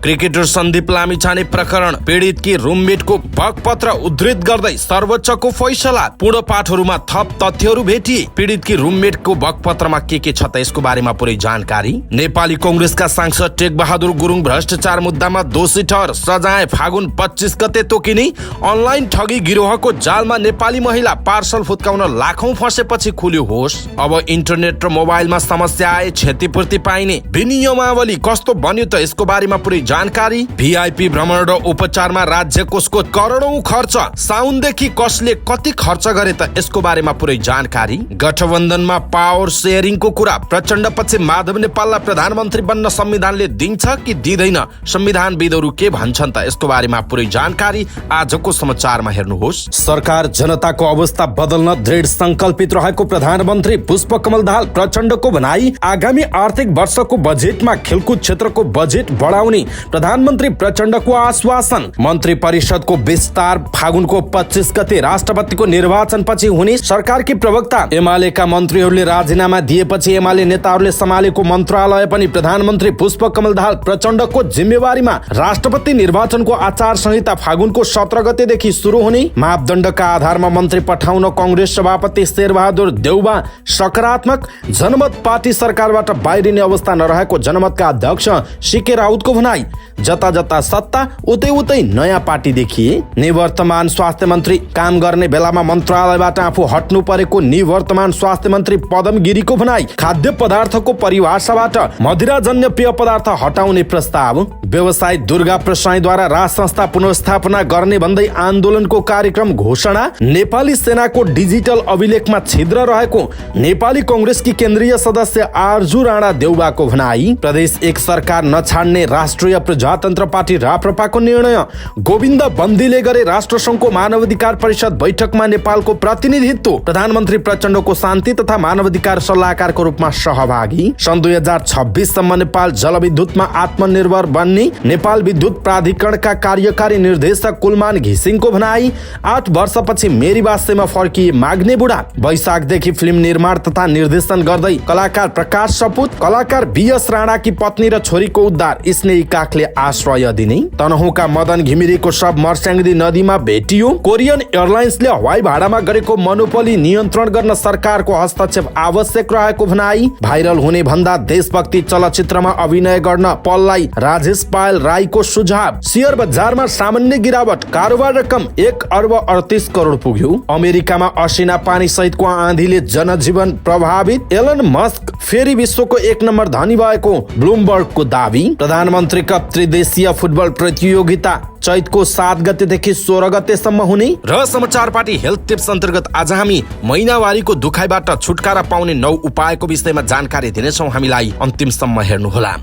Cricketer Sandeep Lamichhane प्रकरण पीडितकी रुममेटको बकपत्र उद्धृत गर्दै सर्वोच्चको फैसला। पूर्ण पाठहरूमा थप तथ्यहरू भेटिए। पीडितकी रुममेटको बकपत्रमा के छ त यसको बारेमा पुरै जानकारी। नेपाली कांग्रेसका सांसद टेकबहादुर गुरुङ भ्रष्टाचार मुद्दामा दोषी ठहर सजाय फागुन 25 गते तोकिने। अनलाइन ठगी गिरोहको जालमा नेपाली महिला पार्सल फुत्काउन लाखौं फसेपछि खुल्यो होस। अब इन्टरनेट र मोबाइलमा समस्या आए क्षतिपूर्ति पाइने विनियमावली कस्तो बन्यो त यसको बारेमा पुरै जानकारी। भिआइपी भ्रमण र उपचारमा राज्य कोषको करोडौं खर्च। साउनदेखि कसले कति खर्च गरे त यसको बारेमा पुरै जानकारी। गठबन्धनमा पावर शेयरिङको कुरा। प्रचण्डपछि माधव नेपाललाई प्रधानमन्त्री बन्न संविधानले दिन्छ कि दिँदैन, संविधानविदहरू के भन्छन् त यसको बारेमा पुरै जानकारी आजको समाचारमा हेर्नुहोस्। सरकार जनताको अवस्था बदल्न दृढ संकल्पित रहेको प्रधानमन्त्री पुष्पकमल दाहाल प्रचण्डको भनाई। आगामी आर्थिक वर्षको बजेटमा खेलकुद क्षेत्रको बजेट बढाउने प्रधानमन्त्री प्रचण्डको आश्वासन। मन्त्री परिषदको विस्तार फागुनको 25 गते राष्ट्रपतिको निर्वाचनपछि हुने। सरकारकी प्रवक्ता। एमालेका मन्त्रीहरूले राजीनामा दिएपछि एमाले नेताहरूले सम्हालेको मन्त्रालय पनि प्रधानमन्त्री पुष्पकमल दाहाल प्रचण्डको जिम्मेवारीमा। राष्ट्रपति निर्वाचनको आचार संहिता फागुनको 17 गतेदेखि सुरु हुने। मापदण्डका आधारमा मन्त्री पठाउन कांग्रेस सभापति शेरबहादुर देउबा सकारात्मक। जनमत पार्टी सरकारबाट बाहिरिने अवस्था नरहेको जनमतका अध्यक्ष सीके राउतको भनाई। जता जता सत्ता उतै उतै नयाँ पार्टी देखिए। निवर्तमान स्वास्थ्य मन्त्री काम गर्ने बेलामा मन्त्रालयबाट आफू हट्नु परेको निवर्तमान स्वास्थ्य मन्त्री पदम गिरीको भनाई। खाद्य पदार्थको परिभाषाबाट मदिराजन्य पेय पदार्थ हटाउने प्रस्ताव। व्यवसायी दुर्गा प्रसाईद्वारा राज संस्था पुनर्स्थापना गर्ने भन्दै आन्दोलनको कार्यक्रम घोषणा। नेपाली सेनाको डिजिटल अभिलेखमा छिद्र रहेको नेपाली कांग्रेसकी केन्द्रीय सदस्य आरजु राणा देउबाको भनाई। प्रदेश एक सरकार नछाड्ने राष्ट्रिय प्रजातन्त्र पार्टी राप्रपाको निर्णय। गोविन्द बन्दीले गरे राष्ट्रसङ्घको मानवाधिकार परिषद बैठकमा नेपालको प्रतिनिधित्व। प्रधानमन्त्री प्रचण्डको शान्ति तथा मानवाधिकार सल्लाहकारको रूपमा सहभागी। सन् 2026 सम्म नेपाल जलविद्युतमा आत्मनिर्भर बन्ने नेपाल विद्युत प्राधिकरणका कार्यकारी निर्देशक कुलमान घिसिङको भनाई। 8 वर्षपछि मेरीबासेमा फर्किए माग्ने बुढा। वैशाखदेखि फिल्म निर्माण तथा निर्देशन गर्दै कलाकार प्रकाश सपुत। कलाकार बीएस राणाकी पत्नी र छोरीको उद्धार। स्नेही काखले आश्रय दिने। तनहुँका मदन घिमिरेको शव मर्स्याङ्दी नदीमा भेटियो। कोरियन एयरलाइन्सले हवाई भाडामा गरेको मोनोपोली नियन्त्रण गर्न सरकारको हस्तक्षेप आवश्यक रहेको भनाई। भाइरल हुने भन्दा देशभक्ति चलचित्रमा अभिनय गर्न पललाई राजेश पायल राईको सुझाव। शेयर बजारमा सामान्य गिरावट। कारोबार रकम 1 अर्ब 38 करोड पुग्यो। अमेरिकामा असिना पानी सहितको आँधीले जनजीवन प्रभावित। एलन मस्क फेरि विश्वको 1 नम्बर धनी भएको ब्लुमबर्गको दावी। प्रधानमन्त्री कप त्रिदेशीय फुटबल प्रतियोगिता चैतको 7 गतेदेखि 16 गतेसम्म हुने। र समाचार पार्टी हेल्थ टिप्स अन्तर्गत आज हामी महिनावारीको दुखाइबाट छुटकारा पाउने 9 उपायको विषयमा जानकारी दिनेछौँ। हामीलाई अन्तिमसम्म हेर्नुहोला।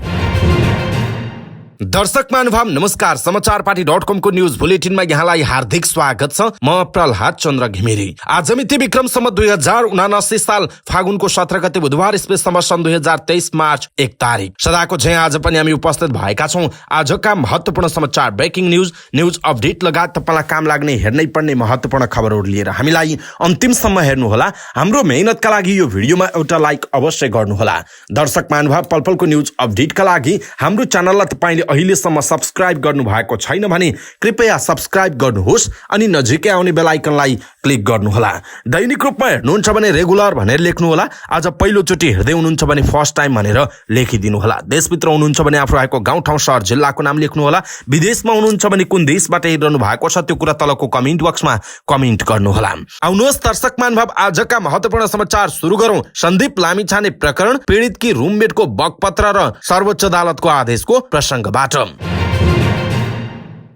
दर्शक महानुभाव नमस्कार। समाचार पार्टी .com को न्यूज बुलेटिनमा यहाँलाई हार्दिक स्वागत छ। म प्रहलाद चन्द्र घिमिरे। आज मिति विक्रमसम्म 2079 साल फागुनको 17 गते बुधबार स्पेससम्म सन् 2023 मार्च 1 तारिक। सदाको झैं आज पनि हामी उपस्थित भएका छौँ आजका महत्त्वपूर्ण समाचार, ब्रेकिङ न्यूज अपडेट लगायत तपाईलाई काम लाग्ने हेर्नै पर्ने महत्त्वपूर्ण खबरहरू लिएर। हामीलाई अन्तिमसम्म हेर्नुहोला। हाम्रो मेहनतका लागि यो भिडियोमा एउटा लाइक अवश्य गर्नुहोला। दर्शक महानुभाव पलपलको न्यूज अपडेटका लागि हाम्रो च्यानललाई तपाईले अहिलेसम्म सब्स्क्राइब गर्नु भएको छैन भने कृपया सब्स्क्राइब गर्नुहोस् अनि नजिकै आउने बेल आइकनलाई क्लिक गर्नुहोला। दैनिक रूपमा हेर्नुहुन्छ भने रेगुलर भनेर लेख्नुहोला। आज पहिलोचोटि हेर्दै हुनुहुन्छ भने फर्स्ट टाइम भनेर लेखिदिनुहोला। देशभित्र हुनुहुन्छ भने आफू रहेको गाउँ ठाउँ सहर जिल्लाको नाम लेख्नुहोला। विदेशमा हुनुहुन्छ भने कुन देशबाट हेरिरहनु भएको छ त्यो कुरा तलको कमेन्ट बक्समा कमेन्ट गर्नुहोला। आउनुहोस् दर्शक महानुभाव आजका महत्त्वपूर्ण समाचार सुरु गरौँ। सन्दीप लामिछाने प्रकरण, पीडितकी रुममेटको बकपत्र र सर्वोच्च अदालतको आदेशको प्रसङ्ग।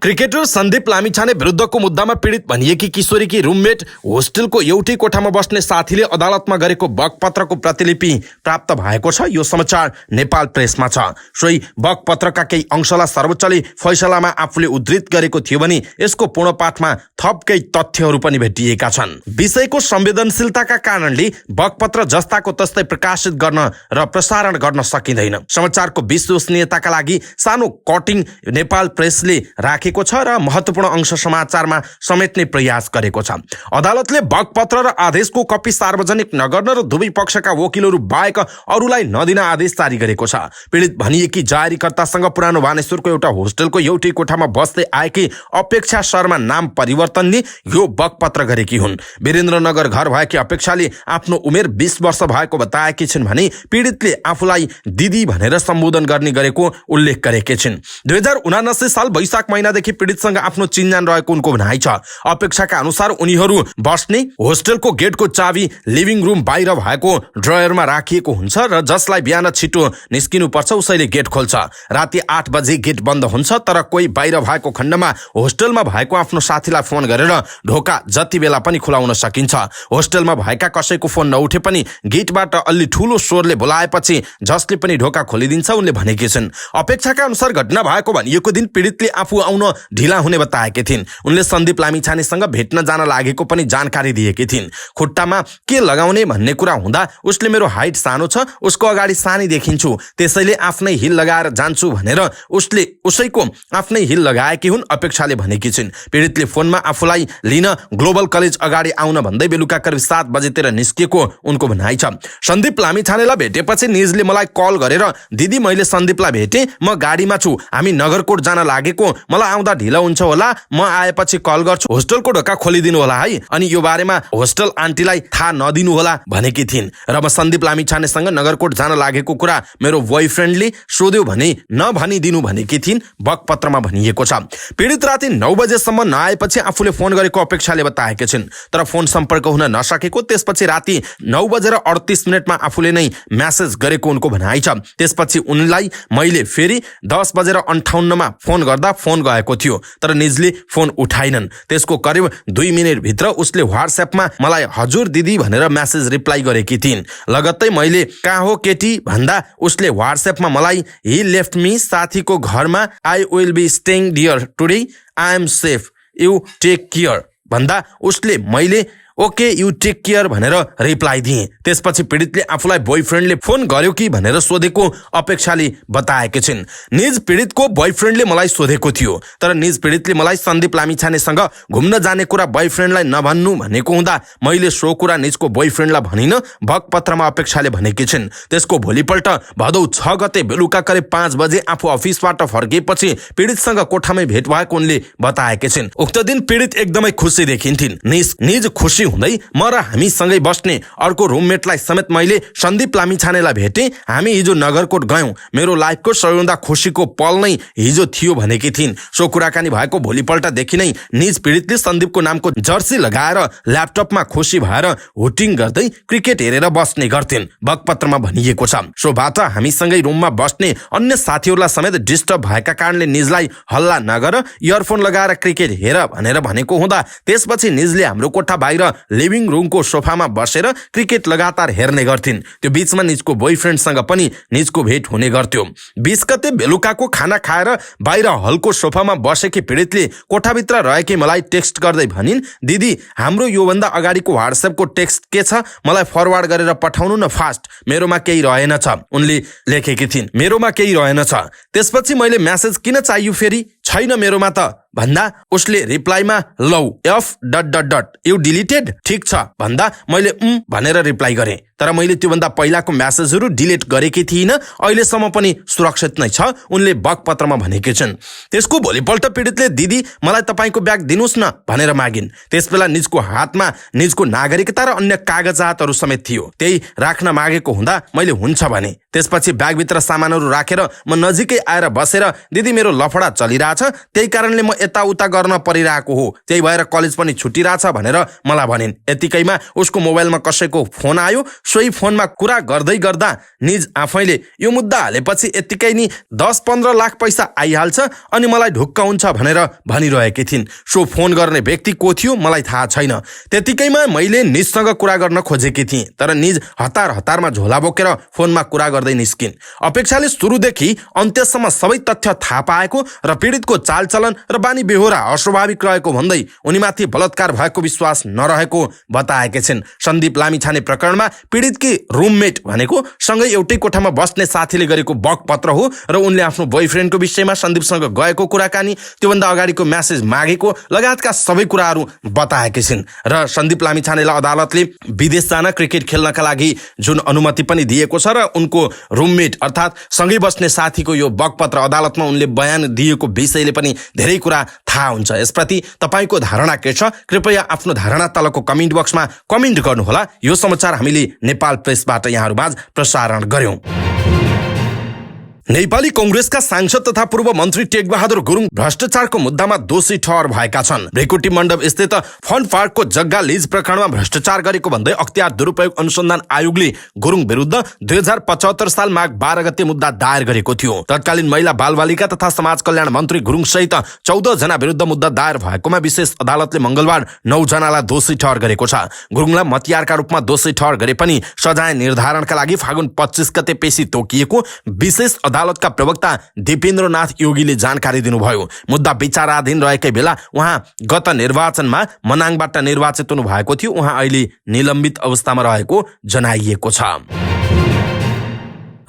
क्रिकेटर सन्दीप लामिछाने विरुद्धको मुद्दामा पीडित भनिएकी किशोरीकी रुममेट होस्टेलको एउटै कोठामा बस्ने साथीले अदालतमा गरेको बकपत्रको प्रतिलिपि प्राप्त भएको छ। यो समाचार नेपाल प्रेसमा छ। सोही बकपत्रका केही अंशलाई सर्वोच्चले फैसलामा आफूले उद्धृत गरेको थियो भने यसको पूर्ण पाठमा थप केही तथ्यहरू पनि भेटिएका छन्। विषयको संवेदनशीलताका कारणले बकपत्र जस्ताको तस्तै प्रकाशित गर्न र प्रसारण गर्न सकिँदैन। समाचारको विश्वसनीयताका लागि सानो कटिङ नेपाल प्रेसले राखे राखेको छ र महत्त्वपूर्ण अंश समाचारमा समेट्ने प्रयास गरेको छ। अदालतले बगपत्र र आदेशको कपी सार्वजनिक नगर्न र दुवै पक्षका वकिलहरू बाहेक अरूलाई नदिन आदेश जारी गरेको छ। पीडित भनिएकी जारीकर्तासँग पुरानो बानेश्वरको एउटा होस्टेलको एउटै कोठामा बस्दै आएकी अपेक्षा शर्मा नाम परिवर्तनले यो बगपत्र गरेकी हुन्। वीरेन्द्रनगर घर भएकी अपेक्षाले आफ्नो उमेर 20 वर्ष भएको बताएकी छिन् भने पीडितले आफूलाई दिदी भनेर सम्बोधन गर्ने गरेको उल्लेख गरेकी छिन्। 2079 साल वैशाख महिनादेखि पीडितसँग आफ्नो चिन्जान रहेको उनको भनाइ छ। अपेक्षाका अनुसार उनीहरू बस्ने होस्टेलको गेटको चाबी लिभिङ रुम बाहिर भएको ड्रयरमा राखिएको हुन्छ र जसलाई बिहान छिटो निस्किनुपर्छ उसैले गेट खोल्छ। राति 8 बजे गेट बन्द हुन्छ, तर कोही बाहिर भएको खण्डमा होस्टेलमा भएको आफ्नो साथीलाई फोन गरेर ढोका जति बेला पनि खुलाउन सकिन्छ। होस्टेलमा भएका कसैको फोन नउठे पनि गेटबाट अलि ठूलो स्वरले बोलाएपछि जसले पनि ढोका खोलिदिन्छ उनले भनेकी छिन्। अपेक्षाका अनुसार घटना भएको भनिएको दिन पीडितले आफू आउन ढिला हुने बताएकी थिइन्। उनले सन्दीप लामिछानेसँग भेट्न जान लागेको पनि जानकारी दिएकी थिइन्। खुट्टामा के लगाउने भन्ने कुरा हुँदा उसले मेरो हाइट सानो छ, उसको अगाडि सानी देखिन्छु, त्यसैले आफ्नै हिल लगाएर जान्छु भनेर उसले उसैको आफ्नै हिल लगाएकी हुन् अपेक्षाले भनेकी छिन्। पीडितले फोनमा आफूलाई लिन ग्लोबल कलेज अगाडि आउन भन्दै बेलुका करिब 7 बजेतिर निस्किएको उनको भनाइ छ। सन्दीप लामिछानेलाई भेटेपछि निजले मलाई कल गरेर दिदी मैले सन्दीपलाई भेटेँ, म गाडीमा छु, हामी नगरकोट जान लागेको, मलाई आउँदा ढिला हुन्छ होला, म आएपछि कल गर्छु, होस्टेलको ढोका खोलिदिनु होला है, अनि यो बारेमा होस्टेल आन्टीलाई थाहा नदिनु होला भनेकी थिइन्। र म सन्दीप लामिछानेसँग नगरकोट जान लागेको कुरा मेरो बोयफ्रेन्डले सोध्यो भने नभनिदिनु भनेकी थिइन् बगपत्रमा भनिएको छ। पीडित राति 9 बजेसम्म नआएपछि आफूले फोन गरेको अपेक्षाले बताएकी छिन्, तर फोन सम्पर्क हुन नसकेको। त्यसपछि राति 9:38 आफूले नै म्यासेज गरेको उनको भनाइ छ। त्यसपछि उनलाई मैले फेरि 10:58 फोन गर्दा फोन गएको थियो, तर निजले फोन उठाइनन्। त्यसको करिब 2 मिनेटभित्र उसले व्हाट्सएपमा मलाई हजुर दिदी भनेर म्यासेज रिप्लाई गरेकी थिइन्। लगत्तै मैले कहाँ हो केटी भन्दा उसले व्हाट्सएपमा मलाई ही लेफ्ट मी साथीको घरमा, I will be staying dear today, I am safe, you take care भन्दा उसले मैले ओके यु टेक केयर भनेर रिप्लाई दिए। त्यसपछि पीडितले आफूलाई बोयफ्रेन्डले फोन गर्यो कि भनेर सोधेको अपेक्षाले बताएकी छिन्। निज पीडितको बोयफ्रेन्डले मलाई सोधेको थियो, तर निज पीडितले मलाई सन्दीप लामिछानेसँग घुम्न जाने कुरा बोयफ्रेन्डलाई नभन्नु भनेको हुँदा मैले सो कुरा निजको बोयफ्रेन्डलाई भनिन बगपत्रमा अपेक्षाले भनेकी छिन्। त्यसको भोलिपल्ट भदौ 6 गते बेलुका करिब 5 बजे आफू अफिसबाट फर्किएपछि पीडितसँग कोठामै भेट भएको उनले बताएकी छिन्। उक्त दिन पीडित एकदमै खुसी देखिन्थिन्। निज खुसी हुँदै म र हामीसँगै बस्ने अर्को रुममेटलाई समेत मैले सन्दीप लामिछानेलाई भेटेँ, हामी हिजो नगरकोट गयौँ, मेरो लाइफको सबैभन्दा खुसीको पल नै हिजो थियो भनेकी थिइन्। सो कुराकानी भएको भोलिपल्टदेखि नै निज पीडितले सन्दीपको नामको जर्सी लगाएर ल्यापटपमा खुसी भएर हुटिङ गर्दै क्रिकेट हेरेर बस्ने गर्थिन् बगपत्रमा भनिएको छ। सोबाट हामीसँगै रुममा बस्ने अन्य साथीहरूलाई समेत डिस्टर्ब भएका कारणले निजलाई हल्ला नगर, इयरफोन लगाएर क्रिकेट हेर भनेर भनेको हुँदा त्यसपछि निजले हाम्रो कोठा बाहिर लिभिङ रुमको सोफामा बसेर क्रिकेट लगातार हेर्ने गर्थिन्। त्यो बीचमा निजको बोयफ्रेन्डसँग पनि निजको भेट हुने गर्थ्यो। 20 गते बेलुकाको खाना खाएर बाहिर हलको सोफामा बसेकी पीडितले कोठाभित्र रहेकी मलाई टेक्स्ट गर्दै भनिन्, दिदी हाम्रो योभन्दा अगाडिको व्हाट्सएपको टेक्स्ट के छ, मलाई फरवार्ड गरेर पठाउनु न फास्ट, मेरोमा केही रहेनछ, उनले लेखेकी थिइन्। मेरोमा केही रहेनछ। त्यसपछि मैले म्यासेज किन चाहियो फेरि, छैन मेरोमा त भन्दा उसले रिप्लाईमा लौ F ... यु डिलिटेड, ठिक छ भन्दा मैले भनेर रिप्लाई गरेँ, तर मैले त्योभन्दा पहिलाको म्यासेजहरू डिलिट गरेकी थिइनँ, अहिलेसम्म पनि सुरक्षित नै छ, उनले बगपत्रमा भनेकी छिन्। त्यसको भोलिपल्ट पीडितले दिदी मलाई तपाईँको ब्याग दिनुहोस् न भनेर मागिन्। त्यसबेला निजको हातमा निजको नागरिकता र अन्य कागजातहरू समेत थियो, त्यही राख्न मागेको हुँदा मैले हुन्छ भने। त्यसपछि ब्यागभित्र सामानहरू राखेर म नजिकै आएर बसेर दिदी मेरो लफडा चलिरहेछ, त्यही कारणले म यताउता गर्न परिरहेको हो, त्यही भएर कलेज पनि छुटिरहेछ भनेर मलाई भनिन्। यतिकैमा उसको मोबाइलमा कसैको फोन आयो। सोही फोनमा कुरा गर्दै गर्दा निज आफैले यो मुद्दा हालेपछि यतिकै नि 10-15 लाख पैसा आइहाल्छ अनि मलाई ढुक्क हुन्छ भनेर भनिरहेकी थिइन्। सो फोन गर्ने व्यक्ति को थियो मलाई थाहा छैन। त्यतिकैमा मैले निजसँग कुरा गर्न खोजेकी थिएँ, तर निज हतारमा झोला बोकेर फोनमा कुरा गर्दै निस्किन्। अपेक्षाले सुरुदेखि अन्त्यसम्म सबै तथ्य थाहा पाएको र पीडितको चालचलन र बानी बेहोरा अस्वाभाविक रहेको भन्दै उनीमाथि बलात्कार भएको विश्वास नरहेको बताएकी छिन्। सन्दीप लामिछाने प्रकरणमा पीडितकी रुममेट भनेको सँगै एउटै कोठामा बस्ने साथीले गरेको बकपत्र हो र उनले आफ्नो बोयफ्रेन्डको विषयमा सन्दीपसँग गएको कुराकानी, त्योभन्दा अगाडिको म्यासेज मागेको लगायतका सबै कुराहरू बताएकी छिन्। र सन्दीप लामिछानेलाई अदालतले विदेश जान क्रिकेट खेल्नका लागि जुन अनुमति पनि दिएको छ र उनको रुममेट अर्थात् सँगै बस्ने साथीको यो बकपत्र अदालतमा उनले बयान दिएको विषयले पनि धेरै कुरा थाहा हुन्छ। यसप्रति तपाईको धारणा के छ? कृपया आफ्नो धारणा तलको कमेन्ट बक्समा कमेन्ट गर्नुहोला। यो समाचार हामीले नेपाल प्रेसबाट यहाँहरूमाझ प्रसारण गर्यौं। नेपाली कांग्रेसका सांसद तथा पूर्व मन्त्री टेकबहादुर गुरुङ भ्रष्टाचारको मुद्दामा दोषी ठहर भएका छन्। भेकुटी मण्डप स्थित फन पार्कको जग्गा लिज प्रकरणमा भ्रष्टाचार गरेको भन्दै अख्तियार दुरुपयोग अनुसन्धान आयोगले गुरुङ विरुद्ध 2075 साल माघ 12 गते मुद्दा दायर गरेको थियो। तत्कालीन महिला बालबालिका तथा समाज कल्याण मन्त्री गुरुङ सहित 14 जना विरुद्ध मुद्दा दायर भएकोमा विशेष अदालतले मंगलबार 9 जनालाई दोषी ठहर गरेको छ। गुरुङलाई मतियारका रूपमा दोषी ठहर गरे पनि सजाय निर्धारणका लागि फागुन 25 गते पेशी तोकिएको विशेष अदालतका प्रवक्ता दिपेन्द्रनाथ योगीले जानकारी दिनुभयो। मुद्दा विचाराधीन रहेकै बेला उहाँ गत निर्वाचनमा मनाङबाट निर्वाचित हुनु भएको थियो। उहाँ अहिले निलम्बित अवस्थामा रहेको जनाइएको छ।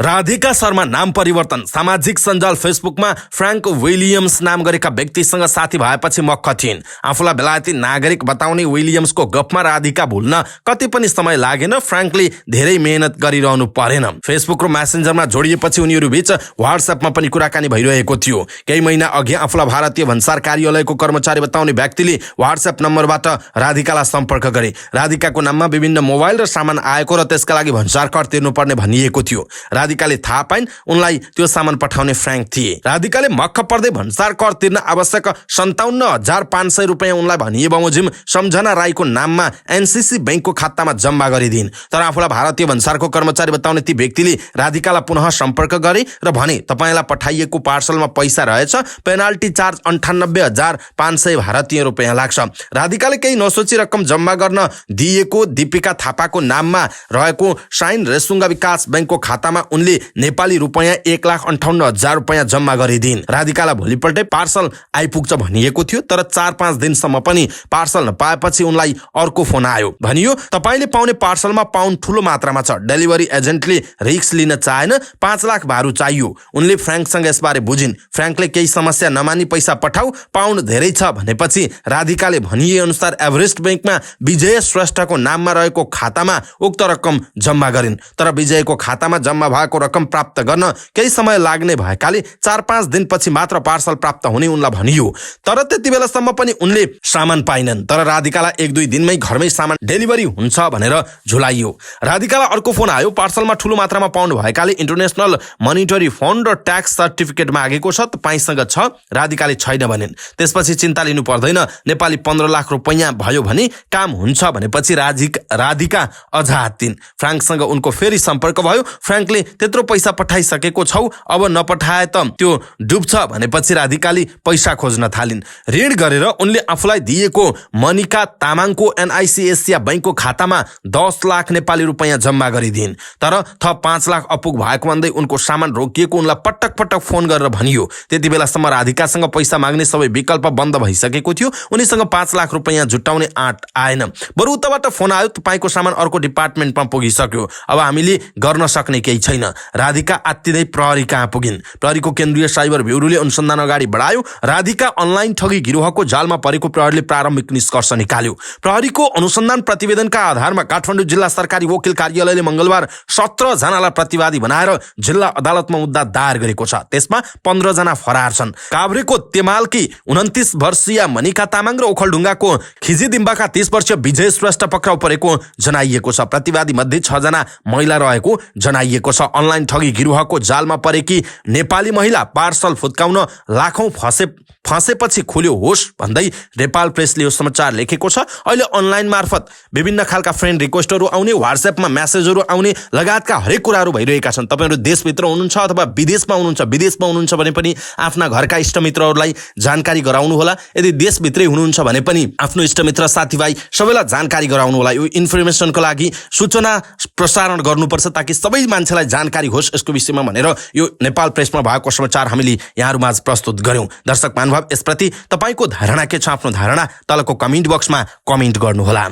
राधिका शर्मा नाम परिवर्तन। सामाजिक सञ्जाल फेसबुकमा फ्राङ्क विलियम्स नाम गरेका व्यक्तिसँग साथी भएपछि मक्ख थिइन्। आफूलाई बेलायती नागरिक बताउने विलियम्सको गफमा राधिका भुल्न कति पनि समय लागेन। फ्राङ्कले धेरै मेहनत गरिरहनु परेन। फेसबुक र म्यासेन्जरमा जोडिएपछि उनीहरू बीच व्हाट्सएपमा पनि कुराकानी भइरहेको थियो। केही महिना अघि आफूलाई भारतीय भन्सार कार्यालयको कर्मचारी बताउने व्यक्तिले व्हाट्सएप नम्बरबाट राधिकालाई सम्पर्क गरे। राधिकाको नाममा विभिन्न मोबाइल र सामान आएको र त्यसका लागि भन्सार कर तिर्नुपर्ने भनिएको थियो। राधिकाले थाहा पाइन् उनलाई त्यो सामान पठाउने फ्राङ्क थिए। राधिकाले मक्ख पर्दै भन्सार कर तिर्न आवश्यक 57,500 रुपियाँ उनलाई भनिए बमोजिम सम्झना राईको नाममा एनसीसी बैंकको खातामा जम्मा गरिदिन्। तर आफूलाई भारतीय भन्सारको कर्मचारी बताउने ती व्यक्तिले राधिकालाई पुनः सम्पर्क गरे र भने तपाईलाई पठाइएको पार्सलमा पैसा रहेछ, पेनाल्टी चार्ज 98,500 भारतीय रुपियाँ लाग्छ। राधिकाले केही नसोची रकम जम्मा गर्न दिएको दीपिका थापाको नाममा रहेको साइन रेसुङ्गा विकास बैंकको खातामा उनले नेपाली रुपियाँ 1,58,000 रुपियाँ जम्मा गरिदिन्। राधिकालाई भोलिपल्टै पार्सल आइपुग्छ भनिएको थियो। तर 4-5 दिनसम्म पनि पार्सल नपाएपछि उनलाई अर्को फोन आयो। भनियो तपाईले पाउने पार्सलमा पाउन्ड ठूलो मात्रामा छ। डेलिभरी एजेन्टले रिस्क लिन चाहेन, 5 लाख भारु चाहियो। उनले फ्राङ्कसँग यसबारे बुझिन्। फ्राङ्कले केही समस्या नमानी पैसा पठाऊ, पाउन्ड धेरै छ भनेपछि राधिकाले भनिए अनुसार एभरेस्ट बैंकमा विजय श्रेष्ठको नाममा रहेको खातामा उक्त रकम जम्मा गरिन्। तर विजयको खातामा जम्मा भएको रकम प्राप्त गर्न केही समय लाग्ने भएकाले 4-5 दिनपछि मात्र पार्सल प्राप्त हुने उनलाई भनियो। तर त्यति बेलासम्म पनि उनले सामान पाइनन्। तर राधिकालाई 1-2 दिनमै घरमै सामान डेलिभरी हुन्छ भनेर झुलाइयो। राधिकालाई अर्को फोन आयो। पार्सलमा ठूलो मात्रामा पाउन्ड भएकाले इन्टरनेसनल मनिटरी फन्ड र ट्याक्स सर्टिफिकेट मागेको छ, तपाईसँग छ? राधिकाले छैन भनिन्। त्यसपछि चिन्ता लिनु पर्दैन, नेपाली 15 लाख रुपैयाँ भयो भने काम हुन्छ भनेपछि राधिका अझ हात्तिन्। फ्राङ्कसँग उनको फेरि सम्पर्क भयो। फ्राङ्कले त्यत्रो पैसा पठाइसकेको छौ, अब नपठाए त त्यो डुब्छ भनेपछि राधिकाले पैसा खोज्न थालिन्। ऋण गरेर उनले आफूलाई दिएको मनिका तामाङको एनआइसी एसिया बैंकको खातामा 10 लाख नेपाली रुपैयाँ जम्मा गरिदिन्। तर थप 5 लाख अपुग भएको भन्दै उनको सामान रोकिएको उनलाई पटक पटक फोन गरेर भनियो। त्यति बेलासम्म राधिकासँग पैसा माग्ने सबै विकल्प बन्द भइसकेको थियो। उनीसँग 5 लाख रुपैयाँ जुटाउने आँट आएन। बरु उताबाट फोन आयो, तपाईको सामान अर्को डिपार्टमेन्टमा पुगिसक्यो, अब हामीले गर्न सक्ने केही छैन। राधिका आत्तिँदै प्रहरी कहाँ पुगिन्। प्रहरीको केन्द्रीय साइबर ब्युरोले अनुसन्धान अगाडि बढायो। राधिका अनलाइन ठगी गिरोहको जालमा परेको प्रहरीले प्रारम्भिक निष्कर्ष निकाल्यो। प्रहरीको अनुसन्धान प्रतिवेदनका आधारमा काठमाडौँ जिल्ला सरकारी वकिल कार्यालयले मंगलबार 17 जनालाई प्रतिवादी बनाएर जिल्ला अदालतमा मुद्दा दायर गरेको छ। त्यसमा 15 जना फरार छन्। काभ्रेको तेमालकी 29 वर्षीय मनिका तामाङ र ओखलढुङ्गाको खिजीदिम्बाका 30 वर्षीय विजय श्रेष्ठ पक्राउ परेको जनाइएको छ। प्रतिवादी मध्ये 6 जना महिला रहेको जनाइएको छ। अनलाइन ठगी गिरोहको जालमा परेकी नेपाली महिला पार्सल फुत्काउन लाखौं फसेपछि खुल्यो होस् भन्दै नेपाल प्रेसले यो समाचार लेखेको छ। अहिले अनलाइन मार्फत विभिन्न खालका फ्रेन्ड रिक्वेस्टहरू आउने, व्हाट्सएपमा मेसेजहरू आउने लगायतका हरेक कुराहरू भइरहेका छन्। तपाईहरु देशभित्र हुनुहुन्छ अथवा विदेशमा हुनुहुन्छ भने पनि आफ्ना घरका इष्टमित्रहरूलाई जानकारी गराउनु होला। यदि देशभित्रै हुनुहुन्छ भने पनि आफ्नो इष्टमित्र साथीभाइ सबैलाई जानकारी गराउनु होला। यो इन्फर्मेसनको लागि सूचना प्रसारण गर्नुपर्छ ताकि सबै मान्छेलाई जानकारी होस् यसको विषयमा भनेर यो नेपाल प्रेसमा भएको समाचार हामीले यहाँहरुमाझ प्रस्तुत गर्यौं। दर्शक महानुभाव, यसप्रति तपाईको धारणा के छ? आफ्नो धारणा तलको कमेन्ट बक्समा कमेन्ट गर्नुहोला।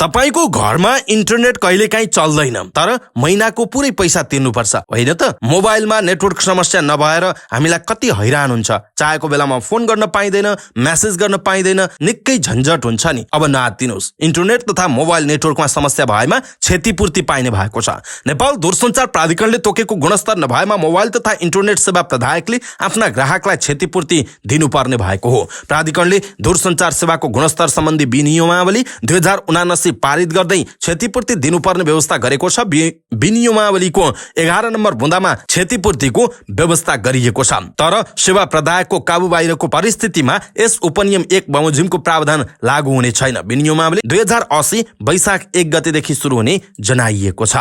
तपाईको घरमा इन्टरनेट कहिलेकाहीँ चल्दैन, तर महिनाको पुरै पैसा तिर्नुपर्छ, होइन त? मोबाइलमा नेटवर्क समस्या नभएर हामीलाई कति हैरान हुन्छ। चाहेको बेलामा फोन गर्न पाइँदैन, मेसेज गर्न पाइँदैन, निकै झन्झट हुन्छ नि। अब नआत्तिनुहोस्, इन्टरनेट तथा मोबाइल नेटवर्कमा समस्या भएमा क्षतिपूर्ति पाइने भएको छ। नेपाल दूरसञ्चार प्राधिकरणले तोकेको गुणस्तर नभएमा मोबाइल तथा इन्टरनेट सेवा प्रदायकले आफ्ना ग्राहकलाई क्षतिपूर्ति दिनुपर्ने भएको हो। प्राधिकरणले दूरसञ्चार सेवाको गुणस्तर सम्बन्धी विनियमावली 2079 पारित गर्दै क्षतिपूर्ति दिनुपर्ने व्यवस्था गरेको छ। विनियमावलीको 11 नम्बर बुँदामा क्षतिपूर्तिको व्यवस्था गरिएको छ, तर सेवा प्रदायकको काबु बाहिरको परिस्थितिमा यस उपनियम 1 बमोजिमको प्रावधान लागू हुने छैन। विनियमावली 2080 वैशाख 1 गतेदेखि सुरु हुने जनाइएको छ।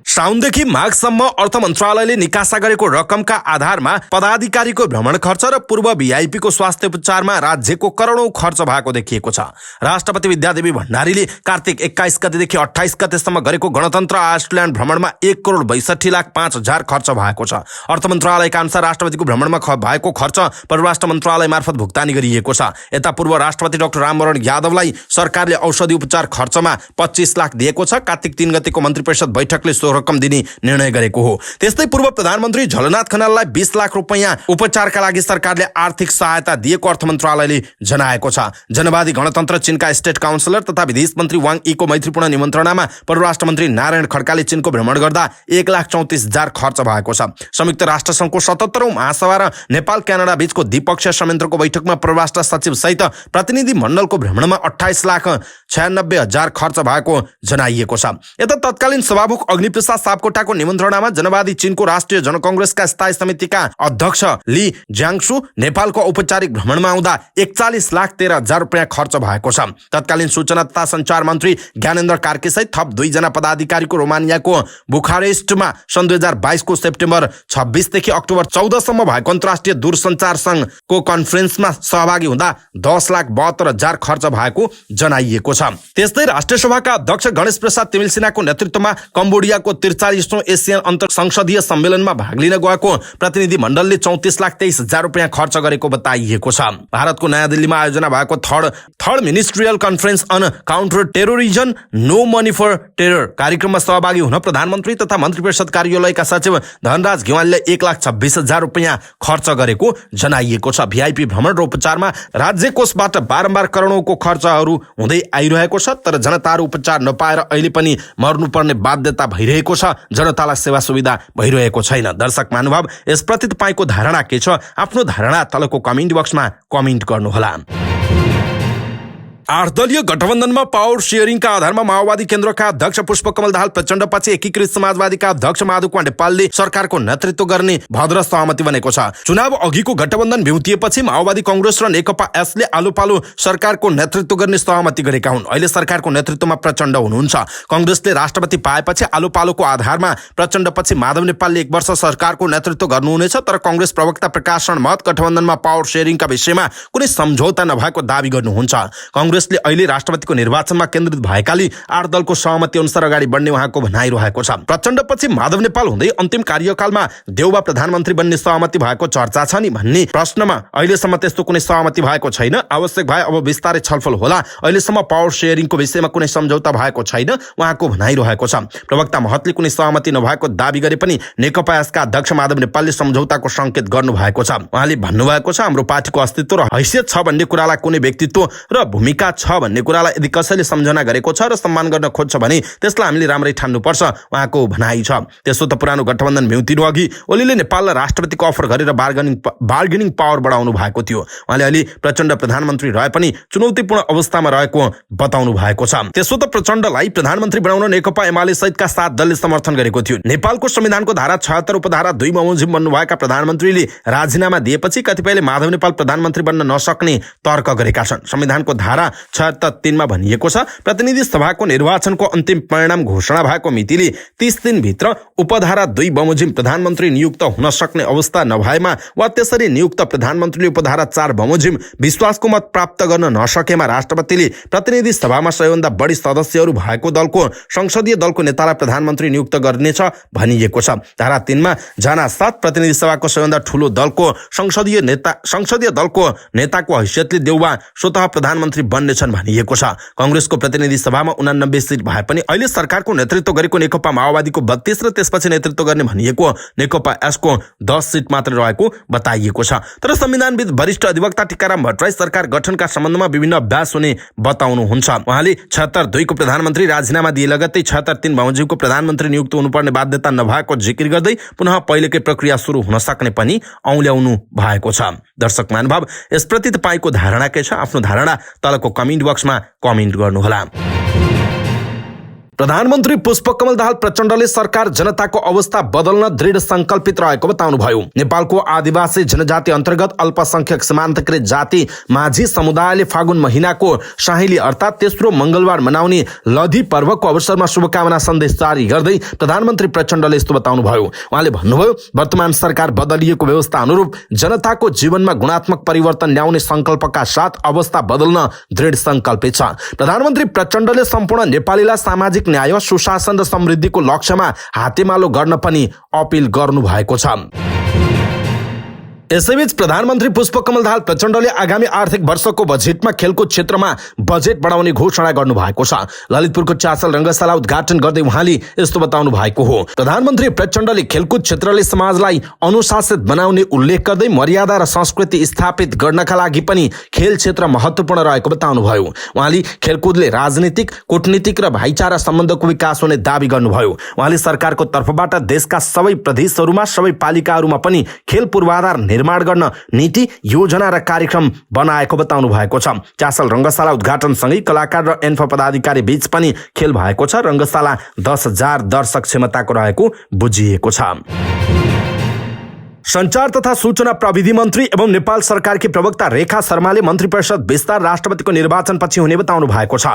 साउनदेखि माघसम्म अर्थ मन्त्रालयले निकासा गरेको रकमका आधारमा पदाधिकारीको भ्रमण खर्च र पूर्व भिआइपीको स्वास्थ्य उपचारमा राज्यको करोडौं खर्च भएको देखिएको छ। राष्ट्रपति विद्यादेवी भण्डारीले कार्तिक 21 गतेदेखि 28 गतेसम्म गरेको गणतन्त्र आइसल्यान्ड भ्रमणमा 1,62,05,000 खर्च भएको छ। अर्थ मन्त्रालयका अनुसार राष्ट्रपतिको भ्रमणमा भएको खर्च परराष्ट्र मन्त्रालय मार्फत भुक्तानी गरिएको छ। यता पूर्व राष्ट्रपति डाक्टर रामवरण यादवलाई सरकारले औषधि उपचार खर्चमा 25 लाख दिएको छ। कार्तिक 3 गतेको मन्त्री परिषद बैठकले सो रकम दिने निर्णय गरेको हो। त्यस्तै पूर्व प्रधानमन्त्री झलनाथ खनाललाई 20 लाख रुपैयाँ उपचारका लागि सरकारले आर्थिक सहायता दिएको अर्थ मन्त्रालयले जनाएको छ। जनवादी गणतन्त्र चीनका स्टेट काउन्सिलर तथा विदेश मन्त्री वाङ यीको मैत्रीपूर्ण निमन्त्रणामा परराष्ट्र मन्त्री नारायण खड्काले चीनको भ्रमण गर्दा 1,34,000 खर्च भएको छ। संयुक्त राष्ट्र संघको 77औं महासभा र नेपाल क्यानाडा बीचको द्विपक्षीय संयन्त्रको बैठकमा परराष्ट्र सचिव सहित प्रतिनिधि मण्डलको भ्रमणमा 28,96,000 खर्च भएको जनाइएको छ। यता तत्कालीन सभामुख अग्निप्रसाद सापकोटाको निमन्त्रणामा जनवादी चीनको राष्ट्रिय जनकंग्रेसका स्थायी समितिका अध्यक्ष ली ज्याङसु नेपालको औपचारिक भ्रमणमा आउँदा 41,13,000 रुपैयाँ खर्च भएको छ। तत्कालीन सूचना तथा सञ्चार मन्त्री ज्ञानेन्द्र कार्की सहित थप 2 जना पदाधिकारीको रोमानियाको बुखारेस्टमा सन् 2022 को सेप्टेम्बर 26 देखि अक्टोबर 14 सम्म भएको अन्तर्राष्ट्रिय दूरसञ्चार संघको कन्फरेन्समा सहभागी हुँदा 10,72,000 खर्च भएको जनाइएको छ। त्यस्तै राष्ट्रिय सभाका अध्यक्ष गणेश प्रसाद तिमिल सिन्हाको नेतृत्वमा कम्बोडियाको 43औं एसियन अन्तर संसदीय सम्मेलनमा भाग लिन गएको प्रतिनिधि मण्डलले 34,23,000 रुपैयाँ खर्च गरेको बताइएको छ। भारतको नयाँ दिल्लीमा आयोजना भएको third ministerial conference on counter terrorism no money for terror कार्यक्रममा सहभागी हुन प्रधानमन्त्री तथा मन्त्री परिषद कार्यालयका सचिव धनराज घिवालले 1,26,000 रुपैयाँ खर्च गरेको जनाइएको छ। भिआइपी भ्रमण र उपचारमा राज्य कोषबाट बारम्बार करोडौंको खर्चहरू हुँदै आइरहेको छ, तर जनताहरू उपचार नपाएर अहिले पनि मर्नुपर्ने बाध्यता भइरहेको छ। जनतालाई सेवा सुविधा भइरहेको छैन। दर्शक महानुभाव, यसप्रति तपाईको धारणा के छ? आफ्नो धारणा तलको कमेन्ट बक्समा कमेन्ट गर्नुहोला। 8 दलीय गठबन्धनमा पावर शेयरिङका आधारमा माओवादी केन्द्रका अध्यक्ष पुष्पकमल दाहाल प्रचण्डपछि एकीकृत समाजवादीका अध्यक्ष माधव नेपालले सरकारको नेतृत्व गर्ने भद्र सहमति बनेको छ। चुनाव अघिको गठबन्धन भ्युतिएपछि माओवादी कांग्रेस र नेकपा एसले आलोपालो सरकारको नेतृत्व गर्ने सहमति गरेका हुन्। अहिले सरकारको नेतृत्वमा प्रचण्ड हुनुहुन्छ। कांग्रेसले राष्ट्रपति पाएपछि आलोपालोको आधारमा प्रचण्डपछि माधव नेपालले 1 वर्ष सरकारको नेतृत्व गर्नुहुनेछ, तर कांग्रेस प्रवक्ता प्रकाश शर्मा गठबन्धनमा पावर शेयरिङका विषयमा कुनै सम्झौता नभएको दावी गर्नुहुन्छ। कांग्रेसले अहिले राष्ट्रपतिको निर्वाचनमा केन्द्रित भएकाले 8 दलको सहमति अनुसार अगाडि बढ्ने उहाँको भनाइरहेको छ। प्रचण्डपछि माधव नेपाल हुँदै अन्तिम कार्यकालमा देउबा प्रधानमन्त्री बन्ने सहमति भएको चर्चा छ नि भन्ने प्रश्नमा अहिलेसम्म त्यस्तो कुनै सहमति भएको छैन। आवश्यक भए अब विस्तारै छलफल होला। अहिलेसम्म पावर शेयरिङको विषयमा कुनै सम्झौता भएको छैन उहाँको भनाइरहेको छ। प्रवक्ता महतले कुनै सहमति नभएको दावी गरे पनि नेकपा एसका अध्यक्ष माधव नेपालले सम्झौताको संकेत गर्नुभएको छ। उहाँले भन्नुभएको छ, हाम्रो पार्टीको अस्तित्व र हैसियत छ भन्ने कुरालाई कुनै व्यक्तित्व र भूमिका छ भन्ने कुरालाई यदि कसैले सम्झना गरेको छ र सम्मान गर्न खोज्छ भने त्यसलाई हामीले राम्रै ठान्नुपर्छ उहाँको भनाइ छ। त्यसो त पुरानो गठबन्धन भ्युतिनु अघि ओलीले नेपाललाई राष्ट्रपतिको अफर गरेर बार्गेनिङ पावर बढाउनु भएको थियो। उहाँले अहिले प्रचण्ड प्रधानमन्त्री रहे पनि चुनौतीपूर्ण अवस्थामा रहेको बताउनु भएको छ। त्यसो त प्रचण्डलाई प्रधानमन्त्री बनाउन नेकपा एमाले सहितका 7 दलले समर्थन गरेको थियो। नेपालको संविधानको धारा 76 उपधारा 2 बमोजिम बन्नुभएका प्रधानमन्त्रीले राजीनामा दिएपछि कतिपयले माधव नेपाल प्रधानमन्त्री बन्न नसक्ने तर्क गरेका छन्। संविधानको धारा 76 मा भनिएको छ, प्रतिनिधि सभाको निर्वाचनको अन्तिम परिणाम घोषणा भएको मितिले 30 दिनभित्र उपधारा 2 बमोजिम प्रधानमन्त्री नियुक्त हुन सक्ने अवस्था नभएमा वा त्यसरी नियुक्त प्रधानमन्त्रीले उपधारा 4 बमोजिम विश्वासको मत प्राप्त गर्न नसकेमा राष्ट्रपतिले प्रतिनिधि सभामा सबैभन्दा बढी सदस्यहरू भएको दलको संसदीय दलको नेतालाई प्रधानमन्त्री नियुक्त गर्नेछ भनिएको छ। धारा 3 मा जना साथ प्रतिनिधि सभाको सबैभन्दा ठूलो दलको संसदीय दलको नेताको हैसियतले देउवा स्वतः प्रधानमन्त्री बन्नेछन् भनिएको छ। कांग्रेसको प्रतिनिधि सभामा 89 सिट भए पनि अहिले सरकारको नेतृत्व गरेको नेकपा माओवादीको 32 र त्यसपछि नेतृत्व गर्ने भनिएको नेकपा एसको 10 सिट मात्र रहेको बताइएको छ। तर संविधानविद वरिष्ठ अधिवक्ता टीकाराम भट्टराई सरकार गठनका सम्बन्धमा विभिन्न अभ्यास हुने बताउनुहुन्छ। उहाँले 76-2 को प्रधानमन्त्री राजीनामा दिए लगत्तै 76-3 बमोजिमको प्रधानमन्त्री नियुक्त हुनुपर्ने बाध्यता नभएको जिकिर गर्दै पुनः पहिलेकै प्रक्रिया सुरु हुन सक्ने पनि औल्याउनु भएको छ। दर्शक महानुभाव, यसप्रति तपाईको धारणा के छ? आफ्नो धारणा तलको कमेन्ट बक्समा कमेन्ट गर्नुहोला। प्रधानमन्त्री पुष्पकमल दाहाल प्रचण्डले सरकार जनताको अवस्था बदल्न दृढ संकल्पित रहेको बताउनुभयो। नेपालको आदिवासी जनजाति अन्तर्गत अल्पसंख्यक सीमान्तकृत जाति माझी समुदायले फागुन महिनाको साहिली अर्थात् तेस्रो मंगलबार मनाउने लधी पर्वको अवसरमा शुभकामना सन्देश जारी गर्दै प्रधानमन्त्री प्रचण्डले यस्तो बताउनुभयो। उहाँले भन्नुभयो, वर्तमान सरकार बदलिएको व्यवस्था अनुरूप जनताको जीवनमा गुणात्मक परिवर्तन ल्याउने संकल्पका साथ अवस्था बदल्न दृढ संकल्पित छ। प्रधानमन्त्री प्रचण्डले सम्पूर्ण नेपालीलाई सामाजिक न्याय, सुशासन र समृद्धिको लक्ष्यमा हातेमालो गर्न पनि अपील गर्नु भएको छ। यसैबीच प्रधानमन्त्री पुष्पकमल दाहाल प्रचण्डले आगामी आर्थिक वर्षको बजेटमा खेलकुद क्षेत्रमा बजेट बढाउने घोषणा गर्नु भएको छ। ललितपुरको चासल रंगशाला उद्घाटन गर्दै उहाँले यस्तो बताउनु भएको हो। प्रधानमन्त्री प्रचण्डले खेलकुद क्षेत्रले समाजलाई अनुशासित बनाउने उल्लेख गर्दै मर्यादा र संस्कृति स्थापित गर्नका लागि पनि खेल क्षेत्र महत्त्वपूर्ण रहेको बताउनुभयो। उहाँले खेलकुदले राजनीतिक, कूटनीतिक र भाइचारा सम्बन्धको विकास हुने दावी गर्नुभयो। उहाँले सरकारको तर्फबाट देशका सबै प्रदेशहरूमा, सबै पालिकाहरूमा पनि खेल पूर्वाधार निर्माण गर्न नीति, योजना र कार्यक्रम बनाएको बताउनु भएको छ। चासल रंगशाला उद्घाटनसँगै कलाकार र एन्फा पदाधिकारी बीच पनि खेल भएको छ। रंगशाला 10,000 दर्शक क्षमताको रहेको बुझिएको छ। संचार तथा सूचना प्रविधि मन्त्री एवं नेपाल सरकारकी प्रवक्ता रेखा शर्माले मन्त्री परिषद विस्तार राष्ट्रपतिको निर्वाचनपछि हुने बताउनु भएको छ।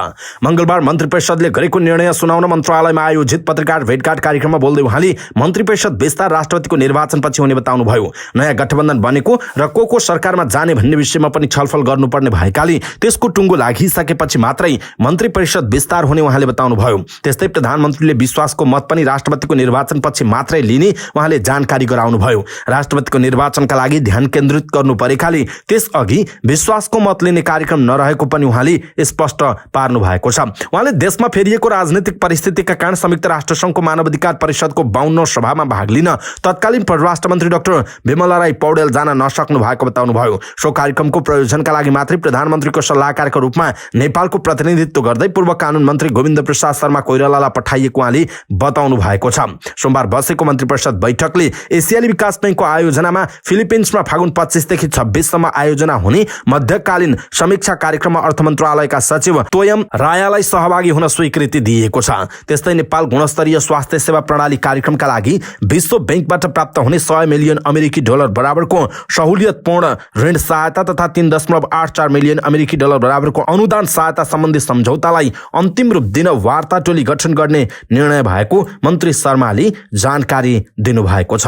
मंगलबार मन्त्री परिषदले गरेको निर्णय सुनाउन मन्त्रालयमा आयोजित पत्रकार भेटघाट कार्यक्रममा बोल्दै उहाँले मन्त्री परिषद विस्तार राष्ट्रपतिको निर्वाचनपछि हुने बताउनुभयो। नयाँ गठबन्धन बनेको र को सरकारमा जाने भन्ने विषयमा पनि छलफल गर्नुपर्ने भएकाले त्यसको टुङ्गो लागिसकेपछि मात्रै मन्त्री परिषद विस्तार हुने उहाँले बताउनुभयो। त्यस्तै प्रधानमन्त्रीले विश्वासको मत पनि राष्ट्रपतिको निर्वाचनपछि मात्रै लिने उहाँले जानकारी गराउनुभयो। राष्ट्रपतिको निर्वाचनका लागि ध्यान केन्द्रित गर्नु परेकाले त्यसअघि विश्वासको मत लिने कार्यक्रम नरहेको पनि उहाँले स्पष्ट पार्नु भएको छ। उहाँले देशमा फेरिएको राजनीतिक परिस्थितिका कारण संयुक्त राष्ट्रसङ्घको मानवाधिकार परिषदको 52औं सभामा भाग लिन तत्कालीन परराष्ट्र मन्त्री डाक्टर विमला राई पौडेल जान नसक्नु भएको बताउनुभयो। सो कार्यक्रमको प्रयोजनका लागि मात्रै प्रधानमन्त्रीको सल्लाहकारको रूपमा नेपालको प्रतिनिधित्व गर्दै पूर्व कानून मन्त्री गोविन्द प्रसाद शर्मा कोइरालालाई पठाइएको उहाँले बताउनु भएको छ। सोमबार बसेको मन्त्री परिषद बैठकले एसियाली विकास बैंकको आयोजनामा फिलिपिन्समा फागुन 25 देखि 26 सम्म आयोजना हुने मध्यकालीन समीक्षा कार्यक्रममा अर्थ मन्त्रालयका सचिव तोयम रायालाई सहभागी हुन स्वीकृति दिएको छ। त्यस्तै नेपाल गुणस्तरीय स्वास्थ्य सेवा प्रणाली कार्यक्रमका लागि विश्व बैंकबाट प्राप्त हुने 100 मिलियन अमेरिकी डलर बराबरको सहुलियतपूर्ण ऋण सहायता तथा 3.84 मिलियन अमेरिकी डलर बराबरको अनुदान सहायता सम्बन्धी सम्झौतालाई अन्तिम रूप दिन वार्ता टोली गठन गर्ने निर्णय भएको मन्त्री शर्माले जानकारी दिनुभएको छ।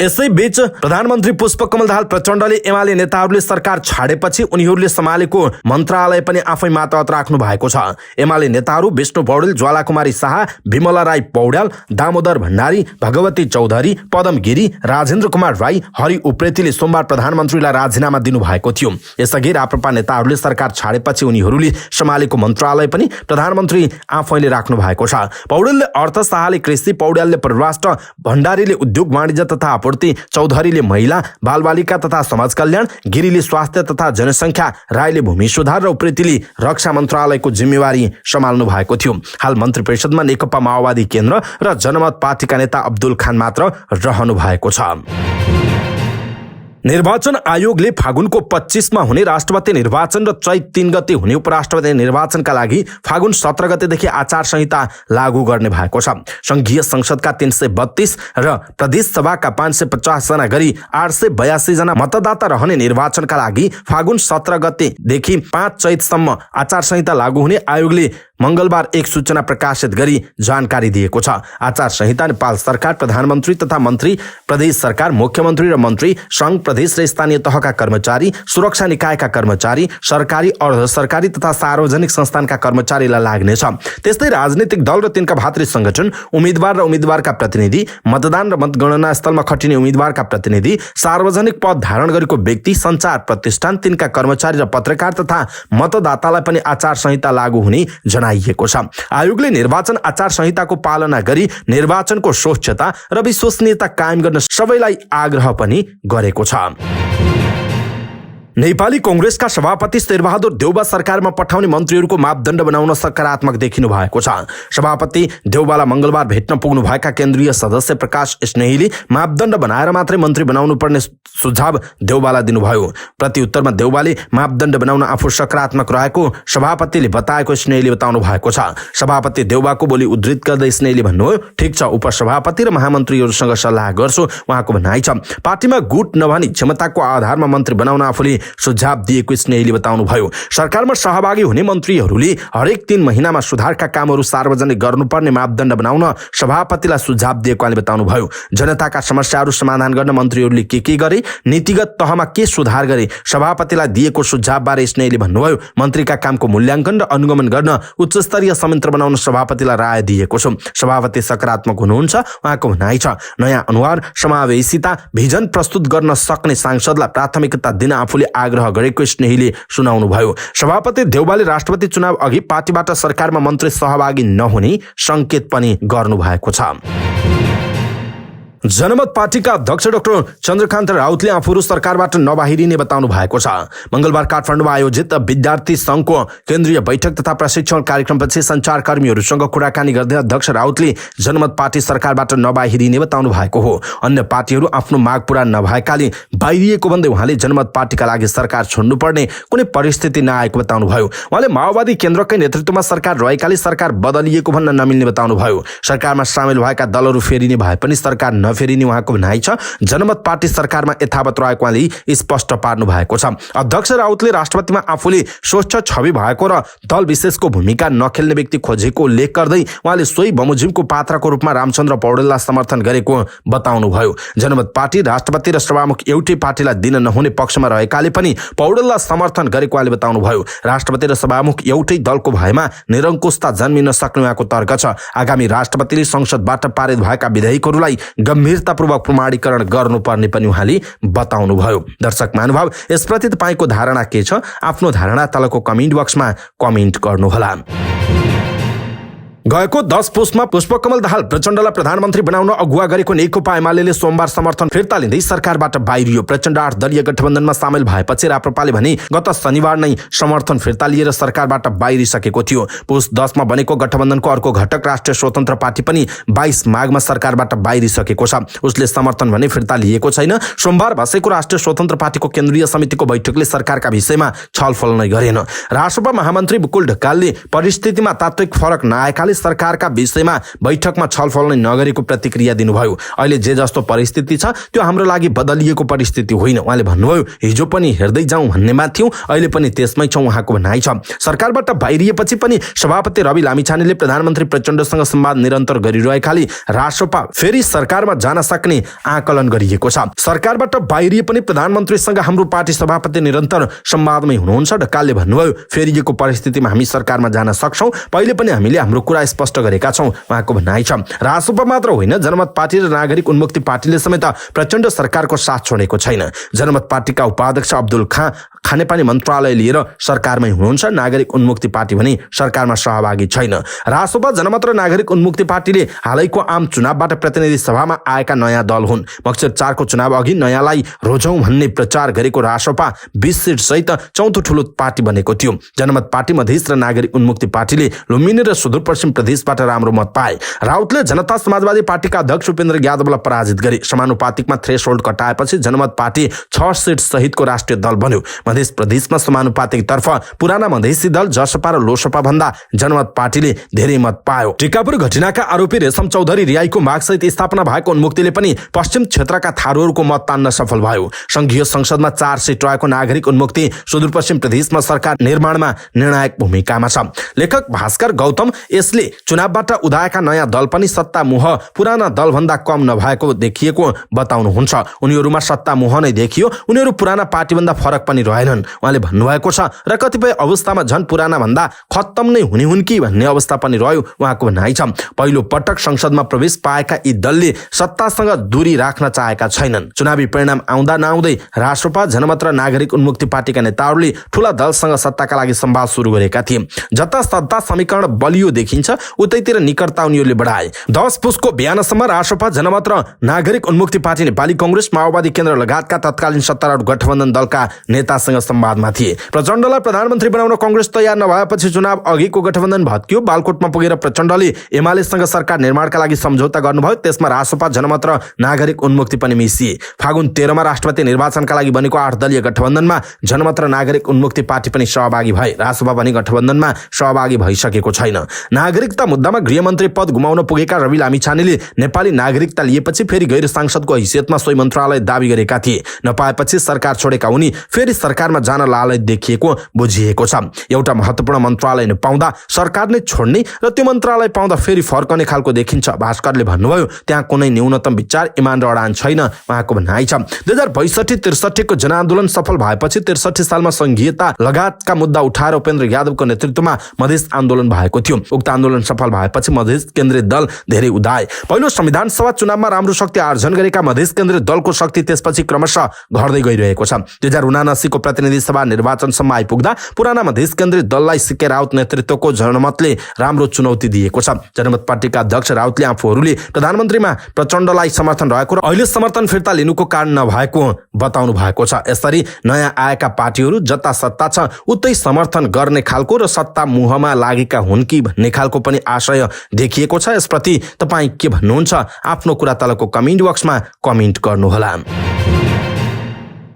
यसैबीच प्रधानमन्त्री पुष्पकमल दाहाल प्रचण्डले एमाले नेताहरूले सरकार छाडेपछि उनीहरूले सम्हालेको मन्त्रालय पनि आफै मातहत राख्नु भएको छ। एमाले नेताहरू विष्णु पौडेल, ज्वालाकुमारी शाह, विमला राई पौड्याल, दामोदर भण्डारी, भगवती चौधरी, पदम गिरी, राजेन्द्र कुमार राई, हरि उप्रेतीले सोमबार प्रधानमन्त्रीलाई राजीनामा दिनुभएको थियो। यसअघि राप्रपा नेताहरूले सरकार छाडेपछि उनीहरूले सम्हालेको मन्त्रालय पनि प्रधानमन्त्री आफैले राख्नु भएको छ। पौडेलले अर्थ, शाहले कृषि, पौड्यालले परराष्ट्र, भण्डारीले उद्योग वाणिज्य तथा चौधरीले महिला, बालबालिका तथा समाज कल्याण, गिरीले स्वास्थ्य तथा जनसङ्ख्या, राईले भूमि सुधार र उप्रेतीले रक्षा मन्त्रालयको जिम्मेवारी सम्हाल्नु भएको थियो। हाल मन्त्री परिषदमा नेकपा माओवादी केन्द्र र जनमत पार्टीका नेता अब्दुल खान मात्र रहनु भएको छ। निर्वाचन आयोगले फागुनको 25 हुने राष्ट्रपति निर्वाचन र चैत 3 गते हुने उपराष्ट्रपति निर्वाचनका लागि फागुन 17 गतेदेखि आचार संहिता लागू गर्ने भएको छ। संघीय संसदका 332 र प्रदेश सभाका 550 जना गरी 882 जना मतदाता रहने निर्वाचनका लागि फागुन 17 गतेदेखि 5 चैतसम्म आचार संहिता लागू हुने आयोगले मंगलबार एक सूचना प्रकाशित गरी जानकारी दिएको छ। आचार संहिता नेपाल सरकार, प्रधानमन्त्री तथा मन्त्री, प्रदेश सरकार, मुख्यमन्त्री र मन्त्री, संघ, प्रदेश र स्थानीय तहका कर्मचारी, सुरक्षा निकायका कर्मचारी, सरकारी, अर्ध सरकारी तथा सार्वजनिक संस्थानका कर्मचारीलाई लाग्नेछ। त्यस्तै राजनीतिक दल र तिनका भातृ संगठन, उम्मेद्वार र उम्मेद्वारका प्रतिनिधि, मतदान र मतगणना स्थलमा खटिने उम्मेद्वारका प्रतिनिधि, सार्वजनिक पद धारण गरेको व्यक्ति, सञ्चार प्रतिष्ठान, तिनका कर्मचारी र पत्रकार तथा मतदातालाई पनि आचार संहिता लागू हुने जनाइएको छ। आयोगले निर्वाचन आचार संहिताको पालना गरी निर्वाचनको स्वच्छता र विश्वसनीयता कायम गर्न सबैलाई आग्रह पनि गरेको छ। नेपाली कांग्रेसका सभापति शेरबहादुर देउबा सरकारमा पठाउने मन्त्रीहरूको मापदण्ड बनाउन सकारात्मक देखिनु भएको छ। सभापति देउबालाई मंगलबार भेट्न पुग्नुभएका केन्द्रीय सदस्य प्रकाश स्नेहीले मापदण्ड बनाएर मात्रै मन्त्री बनाउनु पर्ने सुझाव देउबालाई दिनुभयो। प्रत्युत्तरमा देउबाले मापदण्ड बनाउन आफू सकारात्मक रहेको सभापतिले बताएको स्नेहीले बताउनु भएको छ। सभापति देउबाको बोली उद्धृत गर्दै स्नेहीले भन्नुभयो, ठिक छ, उपसभापति र महामन्त्रीहरूसँग सल्लाह गर्छु, उहाँको भनाइ छ। पार्टीमा गुट नभनी क्षमताको आधारमा मन्त्री बनाउन आफूले सुझाव दिएको स्नेहीले बताउनुभयो। सरकारमा सहभागी हुने मन्त्रीहरूले हरेक 3 महिनामा सुधारका कामहरू सार्वजनिक गर्नुपर्ने मापदण्ड बनाउन सभापतिलाई सुझाव दिएकोले बताउनुभयो। जनताका समस्याहरू समाधान गर्न मन्त्रीहरूले के गरे, नीतिगत तहमा के सुधार गरे, सभापतिलाई दिएको सुझावबारे स्नेहीले भन्नुभयो। मन्त्रीका कामको मूल्याङ्कन र अनुगमन गर्न उच्चस्तरीय संयन्त्र बनाउन सभापतिलाई राय दिएको छ। सभापति सकारात्मक हुनुहुन्छ, उहाँको भनाइ छ। नयाँ अनुहार, समावेशिता, भिजन प्रस्तुत गर्न सक्ने सांसदलाई प्राथमिकता दिन आफूले आग्रह गरेको स्नेहीले सुनाउनु भयो। सभापति देउबाले राष्ट्रपति चुनाव अघि पार्टीबाट सरकारमा मन्त्री सहभागी नहुने संकेत पनि गर्नु भएको छ। जनमत पार्टीका अध्यक्ष डाक्टर चन्द्रकान्त राउतले आफूहरू सरकारबाट नबाहिरिने बताउनु भएको छ। मंगलबार काठमाडौँमा आयोजित विद्यार्थी संघको केन्द्रीय बैठक तथा प्रशिक्षण कार्यक्रमपछि सञ्चारकर्मीहरूसँग कुराकानी गर्दै अध्यक्ष राउतले जनमत पार्टी सरकारबाट नबाहिरिने बताउनु भएको हो। अन्य पार्टीहरू आफ्नो माग पूरा नभएकाले बाहिरिएको भन्दै उहाँले जनमत पार्टीका लागि सरकार छोड्नुपर्ने कुनै परिस्थिति नआएको बताउनु भयो। उहाँले माओवादी केन्द्रकै नेतृत्वमा सरकार रहेकाले सरकार बदलिएको भन्न नमिल्ने बताउनु भयो। सरकारमा सामेल भएका दलहरू फेरिने भए पनि सरकार फेरिने उहाँको भनाइ छ। जनमत पार्टी सरकारमा यथावत रहेको उहाँले स्पष्ट पार्नु भएको छ। अध्यक्ष राउतले राष्ट्रपतिमा आफूले स्वच्छ छवि भएको र दल विशेषको भूमिका नखेल्ने व्यक्ति खोजेको उल्लेख गर्दै उहाँले सोही बमोजिमको पात्रको रूपमा रामचन्द्र पौडेललाई समर्थन गरेको बताउनुभयो। जनमत पार्टी राष्ट्रपति र सभामुख एउटै पार्टीलाई दिन नहुने पक्षमा रहेकाले पनि पौडेललाई समर्थन गरेको उहाँले बताउनुभयो। राष्ट्रपति र सभामुख एउटै दलको भएमा निरङ्कुशता जन्मिन सक्ने उहाँको तर्क छ। आगामी राष्ट्रपतिले संसदबाट पारित भएका विधेयकहरूलाई गम्भीरतापूर्वक प्रमाणीकरण गर्नुपर्ने पनि उहाँले बताउनुभयो। दर्शक महानुभाव, यसप्रति तपाईको धारणा के छ? आफ्नो धारणा तलको कमेन्ट बक्समा कमेन्ट गर्नुहोला। गएको 10 पुसमा पुष्पकमल दाहाल प्रचण्डलाई प्रधानमन्त्री बनाउन अगुवा गरेको नेकपा एमाले सोमबार समर्थन फिर्ता लिँदै सरकारबाट बाहिरियो। प्रचण्ड 8 दलीय गठबन्धनमा सामेल भएपछि राप्रपाले भने गत शनिबार नै समर्थन फिर्ता लिएर सरकारबाट बाहिरिसकेको थियो। पुस 10 मा बनेको गठबन्धनको अर्को घटक राष्ट्रिय स्वतन्त्र पार्टी पनि 22 माघमा सरकारबाट बाहिरिसकेको छ। उसले समर्थन भने फिर्ता लिएको छैन। सोमबार बसेको राष्ट्रिय स्वतन्त्र पार्टीको केन्द्रीय समितिको बैठकले सरकारका विषयमा छलफल नै गरेन। राष्ट्रपा महामन्त्री बुकुल ढकालले परिस्थितिमा तात्विक फरक नआएकाले सरकारका विषयमा बैठकमा छलफल नै नगरेको प्रतिक्रिया दिनुभयो। अहिले जे जस्तो परिस्थिति छ त्यो हाम्रो लागि बदलिएको परिस्थिति होइन। उहाँले भन्नुभयो, हिजो पनि हेर्दै जाउँ भन्नेमा थियौँ, अहिले पनि त्यसमै छौँ, उहाँको भनाइ छ। सरकारबाट बाहिरिएपछि पनि सभापति रवि लामिछानेले प्रधानमन्त्री प्रचण्डसँग संवाद निरन्तर गरिरहेकाले राष्ट्रपा फेरि सरकारमा जान सक्ने आकलन गरिएको छ। सरकारबाट बाहिरिए पनि प्रधानमन्त्रीसँग हाम्रो पार्टी सभापति निरन्तर संवादमै हुनुहुन्छ। ढकालले भन्नुभयो, फेरिएको परिस्थितिमा हामी सरकारमा जान सक्छौँ। पहिले पनि हामीले हाम्रो कुरा स्पष्ट गरेका छौँ, उहाँको भनाइ छ। रासपा मात्र होइन, जनमत पार्टी र नागरिक उन्मुक्ति पार्टीले समेत प्रचण्ड सरकारको साथ छोडेको छैन। जनमत पार्टीका उपाध्यक्ष अब्दुल खाँ खानेपानी मन्त्रालय लिएर सरकारमै हुनुहुन्छ। नागरिक उन्मुक्ति पार्टी भने सरकारमा सहभागी छैन। रासपा, जनमत र नागरिक उन्मुक्ति पार्टीले हालैको आम चुनावबाट प्रतिनिधि सभामा आएका नयाँ दल हुन्। मक्सिर 4 को चुनाव अघि नयाँलाई रोजौं भन्ने प्रचार गरेको रासपा 20 सिट सहित चौथो ठुलो पार्टी बनेको थियो। जनमत पार्टी, मधेस र नागरिक उन्मुक्ति पार्टीले लुम्बिनी र सुदूरपश्चिम प्रदेशबाट राम्रो मत पाए। राउतले जनता समाजवादी पार्टीका अध्यक्ष उपेन्द्र यादवलाई पराजित गरे। समानुपातिकमा थ्रेसहोल्ड कटाएपछि जनमत पार्टी 6 सिट सहितको राष्ट्रिय दल बन्यो। मध्य प्रदेशमा समानुपातिक तर्फ पुराना मधेसी दल जसपा र लोसपा भन्दा जनमत पार्टीले धेरै मत पायो। टिकापुर घटनाका आरोपी रेशम चौधरी रियाईको मागसहित स्थापना भएको उन्मुक्तिले पनि पश्चिम क्षेत्रका थारूहरूको मत तान्न सफल भयो। संघीय संसदमा 4 सिट रहेको नागरिक उन्मुक्ति सुदूरपश्चिम प्रदेशमा सरकार निर्माणमा निर्णायक भूमिकामा छ। लेखक भास्कर गौतम यसले चुनावबाट उदाएका नयाँ दल पनि सत्ता मोह पुराना दलभन्दा कम नभएको देखिएको बताउनुहुन्छ। उनीहरूमा सत्ता मोह नै देखियो, उनीहरू पुराना पार्टीभन्दा फरक पनि रहेनन् उहाँले भन्नुभएको छ। र कतिपय अवस्थामा झन् पुराना भन्दा खत्तम नै हुने हुन् कि भन्ने अवस्था पनि रह्यो उहाँको भनाइ छ। पहिलो पटक संसदमा प्रवेश पाएका यी दलले सत्तासँग दूरी राख्न चाहेका छैनन्। चुनावी परिणाम आउँदा नआउँदै राष्ट्रपा जनमत र नागरिक उन्मुक्ति पार्टीका नेताहरूले ठूला दलसँग सत्ताका लागि संवाद सुरु गरेका थिए। जता सत्ता समीकरण बलियो देखिन्छ उतैतिर निकटता उनीहरूले बढाए। 10 पुसको बिहानसम्म राष्ट्रपा जनमत र नागरिक उन्मुक्ति पार्टी, नेपाली कांग्रेस, माओवादी केन्द्र लगायतका तत्कालीन सत्तारूढ गठबन्धन दलका नेतासँग संवादमा थिए। प्रचण्डलाई प्रधानमन्त्री बनाउन कांग्रेस तयार नभएपछि चुनाव अघिको गठबन्धन भत्कियो। बालकोटमा पुगेर प्रचण्डले एमालेसँग सरकार निर्माणका लागि सम्झौता गर्नुभयो। त्यसमा राष्ट्रपा जनमत र नागरिक उन्मुक्ति पनि मिसिए। फागुन 13 मा राष्ट्रपति निर्वाचनका लागि बनेको 8 दलीय गठबन्धनमा जनमत र नागरिक उन्मुक्ति पार्टी पनि सहभागी भए। राष्ट्रपा पनि गठबन्धनमा सहभागी भइसकेको छैन। नागरिकता मुद्दामा गृहमन्त्री पद गुमाउन पुगेका रवि लामिछानेले नेपाली नागरिकता लिएपछि फेरि गैर सांसदको हैसियतमा सोही मन्त्रालय दाबी गरेका थिए। नपाएपछि सरकार छोडेका उनी फेरि सरकारमा जान लालच देखिएको बुझिएको छ। एउटा महत्त्वपूर्ण मन्त्रालय नपाउँदा सरकार नै छोड्ने र त्यो मन्त्रालय पाउँदा फेरि फर्कने खालको देखिन्छ। भास्करले भन्नुभयो त्यहाँ कुनै न्यूनतम विचार, इमान र अडान छैन उहाँको भनाइ छ। 2062-63 को जनआन्दोलन सफल भएपछि 63 सालमा संघीयता लगायतका मुद्दा उठाएर उपेन्द्र यादवको नेतृत्वमा मधेस आन्दोलन भएको थियो। उक्त आन्दोलन सफल भएपछि मधेस केन्द्रीय दल धेरै उदाए। पहिलो संविधान सभा चुनावमा राम्रो शक्ति आर्जन गरेका मधेस केन्द्रीय दलको शक्ति त्यसपछि क्रमशः घट्दै गइरहेको छ। 2079 को प्रतिनिधि सभा निर्वाचनसम्म आइपुग्दा पुराना मधेस केन्द्रीय दललाई सीके राउत नेतृत्वको जनमतले राम्रो चुनौती दिएको छ। जनमत पार्टीका अध्यक्ष राउतले आफूहरूले प्रधानमन्त्रीमा प्रचण्डलाई समर्थन रहेको र अहिले समर्थन फिर्ता लिनुको कारण नभएको बताउनु भएको छ। यसरी नयाँ आएका पार्टीहरू जता सत्ता छ उतै समर्थन गर्ने खालको र सत्ता मोहमा लागेका हुन् कि भन्ने खालको पनि आशय देखिएको छ। यसप्रति तपाईँ के भन्नुहुन्छ? आफ्नो कुरा तलको कमेन्ट बक्समा कमेन्ट गर्नुहोला।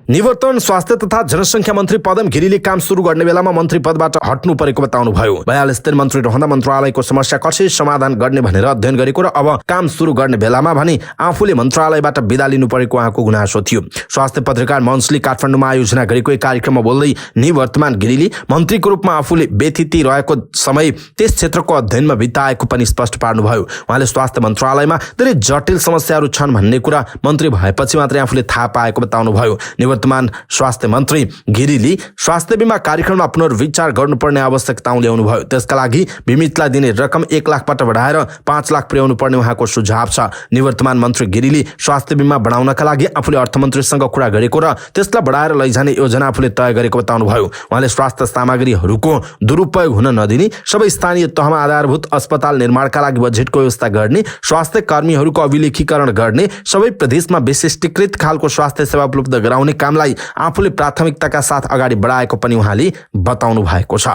निवर्तन स्वास्थ्य तथा जनसङ्ख्या मन्त्री पदम गिरीले काम सुरु गर्ने बेलामा मन्त्री पदबाट हट्नु परेको बताउनु भयो। 42 दिन मन्त्री रहँदा मन्त्रालयको समस्या कसरी समाधान गर्ने भनेर अध्ययन गरेको र अब काम सुरु गर्ने बेलामा भने आफूले मन्त्रालयबाट बिदा लिनु परेको उहाँको गुनासो थियो। स्वास्थ्य पत्रकार मन्सले काठमाडौँमा आयोजना गरेको एक कार्यक्रममा बोल्दै निवर्तमान गिरीले मन्त्रीको रूपमा आफूले व्यथिति रहेको समय त्यस क्षेत्रको अध्ययनमा बिताएको पनि स्पष्ट पार्नुभयो। उहाँले स्वास्थ्य मन्त्रालयमा धेरै जटिल समस्याहरू छन् भन्ने कुरा मन्त्री भएपछि मात्रै आफूले थाहा पाएको बताउनु भयो। वर्तमान स्वास्थ्य मन्त्री गिरीले स्वास्थ्य बीमा कार्यक्रममा पुनर्विचार गर्नुपर्ने आवश्यकता ल्याउनु भयो। त्यसका लागि बिमितलाई दिने रकम 1 लाखबाट बढाएर 5 लाख पुर्याउनु पर्ने उहाँको सुझाव छ। निवर्तमान मन्त्री गिरीले स्वास्थ्य बीमा बढाउनका लागि आफूले अर्थमन्त्रीसँग कुरा गरेको र त्यसलाई बढाएर लैजाने योजना आफूले तय गरेको बताउनु भयो। उहाँले स्वास्थ्य सामग्रीहरूको दुरुपयोग हुन नदिने, सबै स्थानीय तहमा आधारभूत अस्पताल निर्माणका लागि बजेटको व्यवस्था गर्ने, स्वास्थ्य कर्मीहरूको अभिलेखीकरण गर्ने, सबै प्रदेशमा विशिष्टीकृत खालको स्वास्थ्य सेवा उपलब्ध गराउने कामलाई आफूले प्राथमिकताका साथ अगाडि बढाएको पनि उहाँले बताउनु भएको छ।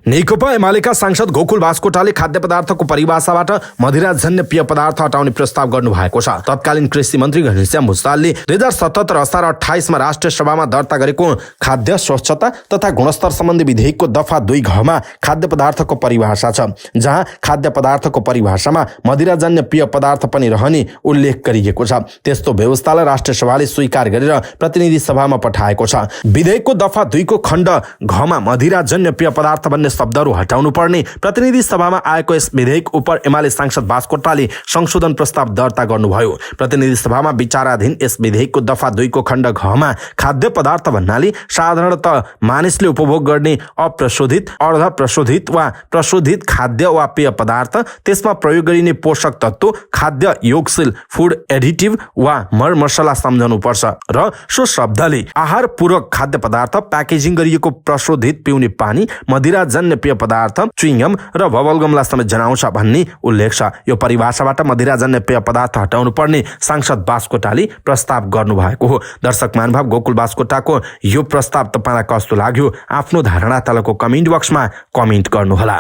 नेकपा एमालेका सांसद गोकुल बास्कोटाले खाद्य पदार्थको परिभाषाबाट मदिराजन्य पेय पदार्थ हटाउने प्रस्ताव गर्नु भएको छ। तत्कालीन कृषि मन्त्री घनश्याम भुजतालले 2077 असार 28 मा राष्ट्रिय सभामा दर्ता गरेको खाद्य स्वच्छता तथा गुणस्तर सम्बन्धी विधेयकको दफा 2 घमा खाद्य पदार्थको परिभाषा छ, जहाँ खाद्य पदार्थको परिभाषामा मदिराजन्य पेय पदार्थ पनि रहने उल्लेख गरिएको छ। त्यस्तो व्यवस्थालाई राष्ट्रिय सभाले स्वीकार गरेर प्रतिनिधि सभामा पठाएको छ। विधेयकको दफा 2 को खण्ड घमा मदिराजन्य पेय पदार्थ भन्ने शब्दहरू हटाउनु पर्ने प्रतिनिधि सभामा आएको यस विधेयक उप एमाले सांसद बास्कोटाले संशोधन प्रस्ताव दर्ता गर्नुभयो। प्रतिनिधि सभामा विचाराधीन यस विधेयकको दफा 2 को खण्ड घमा खाद्य पदार्थ भन्नाले साधारणतः मानिसले उपभोग गर्ने अप्रशोधित, अर्ध प्रशोधित वा प्रशोधित खाद्य वा पेय पदार्थ, त्यसमा प्रयोग गरिने पोषक तत्त्व, खाद्य योगशील, फुड एडिटिभ वा मरमसला सम्झनु पर्छ र सो शब्दले आहार पूरक खाद्य पदार्थ, प्याकेजिङ गरिएको प्रशोधित पिउने पानी, मदिराजन्य मदिराजन्य पेय पदार्थ च्युइङगम र बबलगमलाई समेत जनाउँछ भन्ने उल्लेख छ। यो परिभाषाबाट मदिराजन्य पेय पदार्थ हटाउनु पर्ने सांसद बास्कोटाले प्रस्ताव गर्नुभएको हो। दर्शक महानुभाव, गोकुल बास्कोटाको यो प्रस्ताव तपाईलाई कस्तो लाग्यो? आफ्नो धारणा तलको कमेन्ट बक्समा कमेन्ट गर्नुहोला।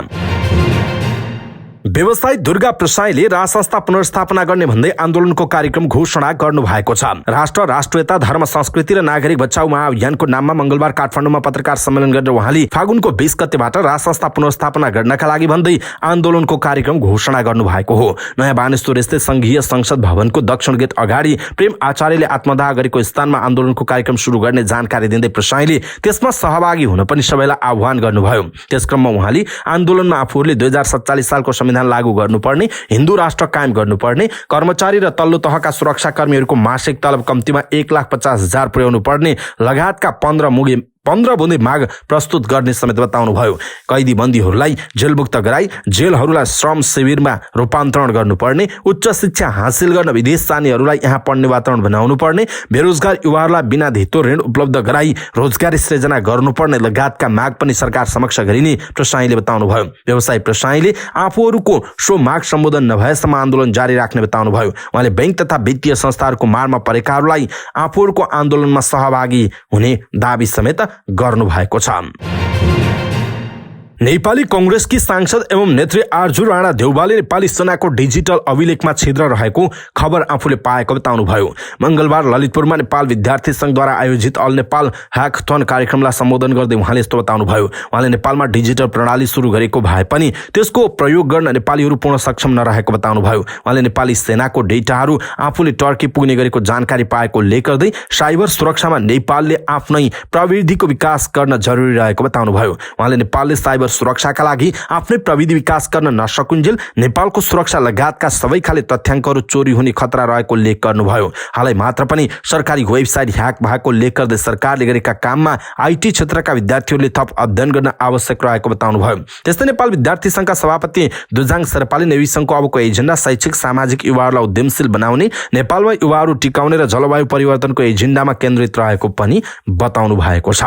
व्यवसायी दुर्गा प्रसाईले राजसंस्था पुनर्स्थापना गर्ने भन्दै आन्दोलनको कार्यक्रम घोषणा गर्नुभएको छ। राष्ट्र, राष्ट्रियता, धर्म, संस्कृति र नागरिक बचाउ महाअभियानको नाममा मंगलबार काठमाडौँमा पत्रकार सम्मेलन गरेर उहाँले फागुनको 20 गतेबाट राजसंस्था पुनर्स्थापना गर्नका लागि भन्दै आन्दोलनको कार्यक्रम घोषणा गर्नुभएको हो। नयाँ बानेश्वर स्थित संघीय संसद भवनको दक्षिण गेट अगाडि प्रेम आचार्यले आत्मदाह गरेको स्थानमा आन्दोलनको कार्यक्रम सुरु गर्ने जानकारी दिँदै प्रसाईले त्यसमा सहभागी हुन पनि सबैलाई आह्वान गर्नुभयो। त्यसक्रममा उहाँले आन्दोलनमा आफूहरूले 2047 सालको संविधान लागू गर्नुपर्ने, हिन्दू राष्ट्र कायम गर्नुपर्ने, कर्मचारी र तल्लो तहका सुरक्षाकर्मीहरूको मासिक तलब कम्तीमा 1,50,000 पुर्याउनु पर्ने लगायतका 15 बुँदे माग प्रस्तुत गर्ने समेत बताउनुभयो। कैदी बन्दीहरूलाई जेलमुक्त गराई जेलहरूलाई श्रम शिविरमा रूपान्तरण गर्नुपर्ने, उच्च शिक्षा हासिल गर्न विदेश जानेहरूलाई यहाँ पढ्ने वातावरण बनाउनु पर्ने, बेरोजगार युवाहरूलाई बिना धितो ऋण उपलब्ध गराई रोजगारी सृजना गर्नुपर्ने लगायतका माग पनि सरकार समक्ष गरिने प्रसाईले बताउनुभयो। व्यवसायी प्रसाईले आफूहरूको सो माग सम्बोधन नभएसम्म आन्दोलन जारी राख्ने बताउनुभयो। उहाँले बैंक तथा वित्तीय संस्थाहरूको मारमा परेकाहरूलाई आफूहरूको आन्दोलनमा सहभागी हुने दाबी समेत गर्नु भएको छ। नेपाली कांग्रेसकी सांसद एवं नेत्री आर्जु राणा देउवाले नेपाली सेनाको डिजिटल अभिलेखमा छिद्र रहेको खबर आफूले पाएको बताउनुभयो। मंगलबार ललितपुरमा नेपाल विद्यार्थी संघद्वारा आयोजित अल नेपाल ह्याकथन कार्यक्रमलाई सम्बोधन गर्दै उहाँले यस्तो बताउनुभयो। उहाँले नेपालमा डिजिटल प्रणाली सुरु गरेको भए पनि त्यसको प्रयोग गर्न नेपालीहरू पूर्ण सक्षम नरहेको बताउनुभयो। उहाँले नेपाली सेनाको डेटाहरू आफूले टर्की पुग्ने गरेको जानकारी पाएको उल्लेख गर्दै साइबर सुरक्षामा नेपालले आफ्नै प्रविधिको विकास गर्न जरुरी रहेको बताउनुभयो। उहाँले नेपालले साइबर सुरक्षाका लागि आफ्नै प्रविधि विकास गर्न नसकुन्जेल नेपालको सुरक्षा लगायतका सबै खाले तथ्याङ्कहरू चोरी हुने खतरा रहेको उल्लेख गर्नुभयो। हालै मात्र पनि सरकारी वेबसाइट ह्याक भएको उल्लेख गर्दै सरकारले गरेका काममा आईटी क्षेत्रका विद्यार्थीहरूले थप अध्ययन गर्न आवश्यक रहेको बताउनुभयो। त्यस्तै नेपाल विद्यार्थी संघका सभापति दुजाङ शेर्पाले नेवी संघको अबको एजेन्डा शैक्षिक सामाजिक युवाहरूलाई उद्यमशील बनाउने, नेपालमा युवाहरू टिकाउने र जलवायु परिवर्तनको एजेन्डामा केन्द्रित रहेको पनि बताउनु भएको छ।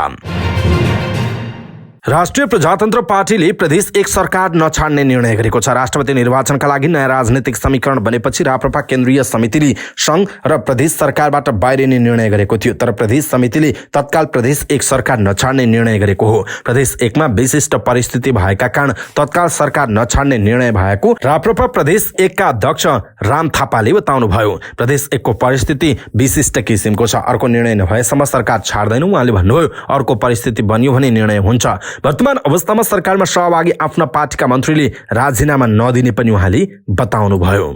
राष्ट्रिय प्रजातन्त्र पार्टीले प्रदेश एक सरकार नछाड्ने निर्णय गरेको छ। राष्ट्रपति निर्वाचनका लागि नयाँ राजनीतिक समीकरण बनेपछि राप्रपा केन्द्रीय समितिले संघ र प्रदेश सरकारबाट बाहिरिने निर्णय गरेको थियो। तर प्रदेश समितिले तत्काल प्रदेश एक सरकार नछाड्ने निर्णय गरेको हो। प्रदेश एकमा विशिष्ट परिस्थिति भएका कारण तत्काल सरकार नछाड्ने निर्णय भएको राप्रपा प्रदेश एकका अध्यक्ष राम थापाले बताउनुभयो। प्रदेश एकको परिस्थिति विशिष्ट किसिमको छ, अर्को निर्णय नभएसम्म सरकार छाड्दैनौँ उहाँले भन्नुभयो। अर्को परिस्थिति बन्यो भने निर्णय हुन्छ। वर्तमान अवस्थामा सरकारमा सहभागी आफ्ना पार्टीका मन्त्रीले राजीनामा नदिने पनि उहाँले बताउनुभयो।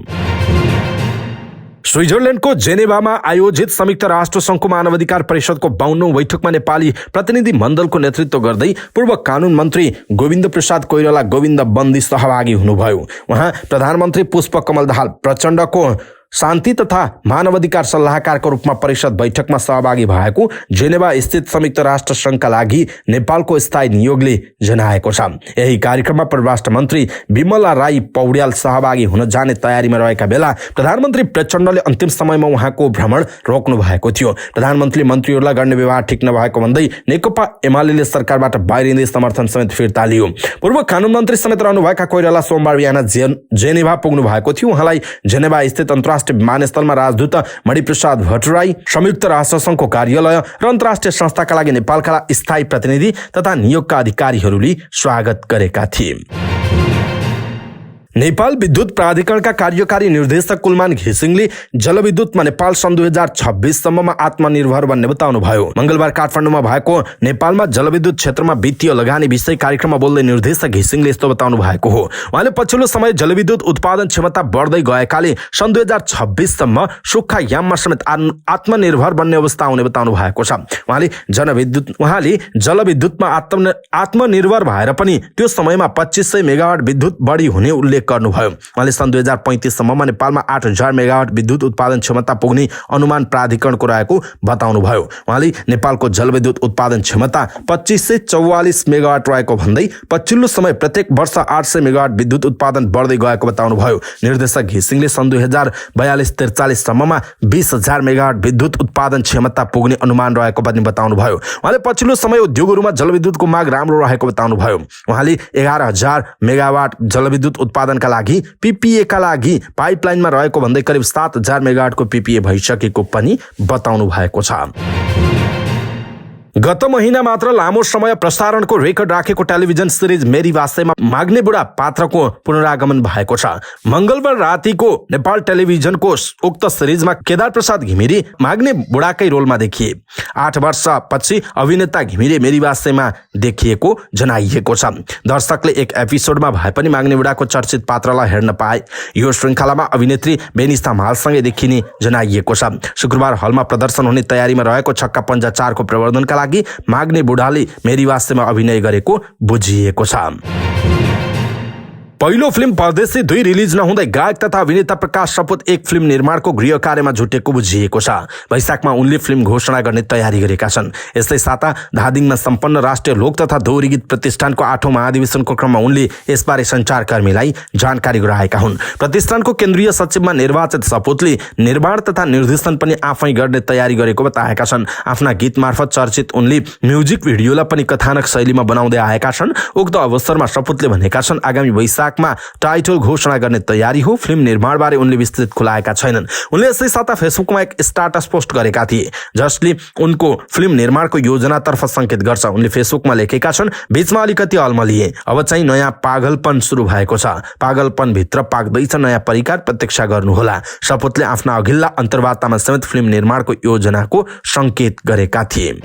स्विजरल्यान्डको जेनेभामा आयोजित संयुक्त राष्ट्र संघको मानवाधिकार परिषदको 52औं बैठकमा नेपाली प्रतिनिधि मण्डलको नेतृत्व गर्दै पूर्व कानून मन्त्री गोविन्द प्रसाद कोइराला गोविन्द बन्दी सहभागी हुनुभयो। उहाँ प्रधानमन्त्री पुष्पकमल दाहाल प्रचण्डको शान्ति तथा मानवाधिकार सल्लाहकारको रूपमा परिषद बैठकमा सहभागी भएको जेनेभा स्थित संयुक्त राष्ट्र संघका लागि नेपालको स्थायी नियोगले जनाएको छ। यही कार्यक्रममा परराष्ट्र मन्त्री विमला राई पौड्याल सहभागी हुन जाने तयारीमा रहेका बेला प्रधानमन्त्री प्रचण्डले अन्तिम समयमा उहाँको भ्रमण रोक्नु भएको थियो। प्रधानमन्त्रीले मन्त्रीहरूलाई गर्ने व्यवहार ठिक नभएको भन्दै नेकपा एमाले सरकारबाट बाहिरिँदै समर्थन समेत फिर्ता लियो। पूर्व कानून मन्त्री समेत रहनुभएका कोइराला सोमबार बिहान जेनेभा पुग्नु भएको थियो। उहाँलाई जेनेभा स्थित अन्तर्राष्ट्रिय विमानस्थलमा राजदूत मणिप्रसाद भट्टराई, संयुक्त राष्ट्र संघको कार्यालय र अन्तर्राष्ट्रिय संस्थाका लागि नेपालका स्थायी प्रतिनिधि तथा नियोगका अधिकारीहरूले स्वागत गरेका थिए। नेपाल विद्युत प्राधिकरणका कार्यकारी निर्देशक कुलमान घिसिङले जलविद्युतमा नेपाल सन् 2026 सम्ममा आत्मनिर्भर बन्ने बताउनुभयो। मंगलबार काठमाडौँमा भएको नेपालमा जलविद्युत क्षेत्रमा वित्तीय लगानी विषय कार्यक्रममा बोल्दै निर्देशक घिसिङले यस्तो बताउनु भएको हो। उहाँले पछिल्लो समय जलविद्युत उत्पादन क्षमता बढ्दै गएकाले सन् 2026 सम्म सुक्खा याममा समेत आत्मनिर्भर बन्ने अवस्था आउने बताउनु भएको छ। उहाँले जलविद्युतमा आत्मनिर्भर भएर पनि त्यो समयमा 2500 मेगावाट विद्युत बढी हुने उल्लेख उल्लेख गर्नुभयो। उहाँले सन् 2035 सम्ममा नेपालमा 8000 मेगावाट विद्युत उत्पादन क्षमता पुग्ने अनुमान प्राधिकरणको रहेको बताउनुभयो। उहाँले नेपालको जलविद्युत उत्पादन क्षमता 2544 मेगावाट रहेको भन्दै पछिल्लो समय प्रत्येक वर्ष 800 मेगावाट विद्युत उत्पादन बढ्दै गएको बताउनुभयो। निर्देशक घिसिङले सन् 2042-43 सम्ममा 20,000 मेगावाट विद्युत उत्पादन क्षमता पुग्ने अनुमान रहेको पनि बताउनुभयो। उहाँले पछिल्लो समय उद्योगहरूमा जलविद्युतको माग राम्रो रहेको बताउनुभयो। उहाँले 11,000 मेगावाट जलविद्युत उत्पादनका लागि पीपीए का लागि पाइपलाइनमा रहेको भन्दै करिब 7,000 मेगावाटको पीपीए भइसकेको पनि बताउनु भएको छ। गत महिना मात्र लामो समय प्रसारणको रेकर्ड राखेको टेलिभिजन सिरिज मेरी वासेमा माग्ने बुढा पात्रको पुनरागमन भएको छ। मंगलबार रातिको नेपाल टेलिभिजनको उक्त सिरिजमा केदार प्रसाद घिमिरे माग्ने बुढाकै रोलमा देखिए। 8 वर्षपछि अभिनेता घिमिरे मेरी वासेमा देखिएको जनाइएको छ। दर्शकले एक एपिसोडमा भए पनि माग्ने बुढाको चर्चित पात्रलाई हेर्न पाए। यो श्रृङ्खलामा अभिनेत्री बेनिस्ता मालसँगै देखिने जनाइएको छ। शुक्रबार हलमा प्रदर्शन हुने तयारीमा रहेको छक्का पञ्जा 4 को प्रवर्धनका लागि माग्ने बुढाले मेरी वासेमा अभिनय गरेको बुझिएको छ। पहिलो फिल्म परदेशी 2 रिलिज नहुँदै गायक तथा अभिनेता प्रकाश सपुत एक फिल्म निर्माणको गृह कार्यमा जुटेको बुझिएको छ। वैशाखमा उनले फिल्म घोषणा गर्ने तयारी गरेका छन्। यस्तै साता धादिङमा सम्पन्न राष्ट्रिय लोक तथा दोहोरी गीत प्रतिष्ठानको 8औं महाधिवेशनको क्रममा उनले यसबारे सञ्चारकर्मीलाई जानकारी गराएका हुन्। प्रतिष्ठानको केन्द्रीय सचिवमा निर्वाचित सपुतले निर्माण तथा निर्देशन पनि आफै गर्ने तयारी गरेको बताएका छन्। आफ्ना गीत मार्फत चर्चित उनले म्युजिक भिडियोलाई पनि कथानक शैलीमा बनाउँदै आएका छन्। उक्त अवसरमा सपुतले भनेका छन्, आगामी वैशाखमा टाइटल घोषणा गर्ने तयारी हो। फिल्म निर्माणबारे उनले विस्तृत खुलाएका छैनन्। उनले यसै साता फेसबुकमा एक स्ट्याटस पोस्ट गरेका थिए जसले उनको फिल्म निर्माणको योजनातर्फ संकेत गर्छ। उनले फेसबुकमा लेखेका छन्, बीचमा अलिकति अल्मलिए, अब चाहिँ नयाँ पागलपन सुरु भएको छ। पागलपन भित्र पाक्दैछ नयाँ परिकार, प्रतीक्षा गर्नुहोला। सपुतले आफ्ना अघिल्ला अन्तर्वार्तामा समेत फिल्म निर्माणको योजनाको संकेत गरेका थिए।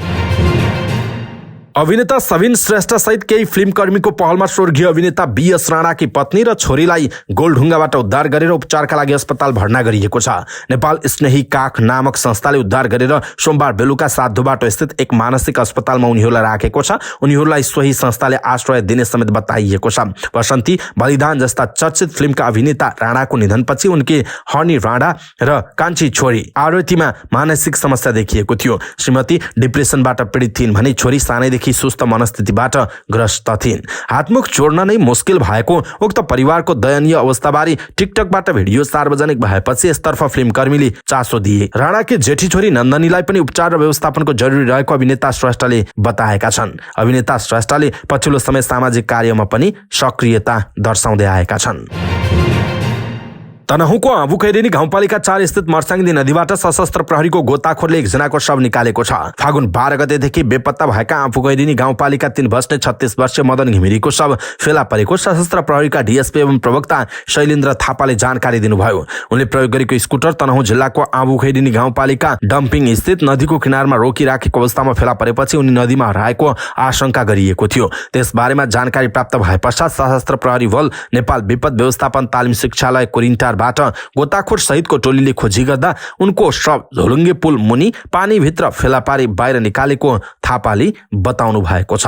अभिनेता सबिन श्रेष्ठ सहित केही फिल्मकर्मीको पहलमा स्वर्गीय अभिनेता बीएस राणाकी पत्नी र छोरीलाई गोलढुङ्गाबाट उद्धार गरेर उपचारका लागि अस्पताल भर्ना गरिएको छ। नेपाल स्नेही काख नामक संस्थाले उद्धार गरेर सोमबार बेलुका साधुबाटो स्थित एक मानसिक अस्पतालमा उनीहरूलाई राखेको छ। उनीहरूलाई सोही संस्थाले आश्रय दिने समेत बताइएको छ। वसन्ती, बलिदान जस्ता चर्चित फिल्मका अभिनेता राणाको निधनपछि उनकी हनी राणा र कान्छी छोरी आरतीमा मानसिक समस्या देखिएको थियो। श्रीमती डिप्रेसनबाट पीडित थिइन् भने छोरी सानैदेखि सुस्त मनस्थितिबाट ग्रस्त थिइन्। हातमुख जोड्न नै मुस्किल भएको उक्त परिवारको दयनीय अवस्थाबारे टिकटकबाट भिडियो सार्वजनिक भएपछि यसतर्फ फिल्मकर्मीले चासो दिए। राणाकी जेठी छोरी नन्दनीलाई पनि उपचार र व्यवस्थापनको जरुरी रहेको अभिनेता श्रेष्ठले बताएका छन्। अभिनेता श्रेष्ठले पछिल्लो समय सामाजिक कार्यमा पनि सक्रियता दर्शाउँदै आएका छन्। तनहुँको आँबुखैरेनी गाउँपालिका 4 स्थित मर्साङ्गी नदीबाट सशस्त्र प्रहरीको गोताखोरले एकजनाको शव निकालेको छ। फागुन 12 गतेदेखि बेपत्ता भएका आँबुखैरेनी गाउँपालिका 3 बस्ने 36 वर्षीय मदन घिमिरेको शव फेला परेको सशस्त्र प्रहरीका डीएसपी एवं प्रवक्ता शैलेन्द्र थापाले जानकारी दिनुभयो। उनले प्रयोग गरेको स्कुटर तनहुँ जिल्लाको आँबुखैरेनी गाउँपालिका डम्पिङ स्थित नदीको किनारमा रोकिराखेको अवस्थामा फेला परेपछि उनी नदीमा हराएको आशंका गरिएको थियो। त्यसबारेमा जानकारी प्राप्त भए पश्चात सशस्त्र प्रहरी बल नेपाल विपद व्यवस्थापन तालिम शिक्षालय कोरिन्टार बाट गोताखोर सहितको टोलीले खोजी गर्दा उनको शव झोलुङ्गे पुल मुनि पानीभित्र फेला पारी बाहिर निकालेको थापाले बताउनु भएको छ।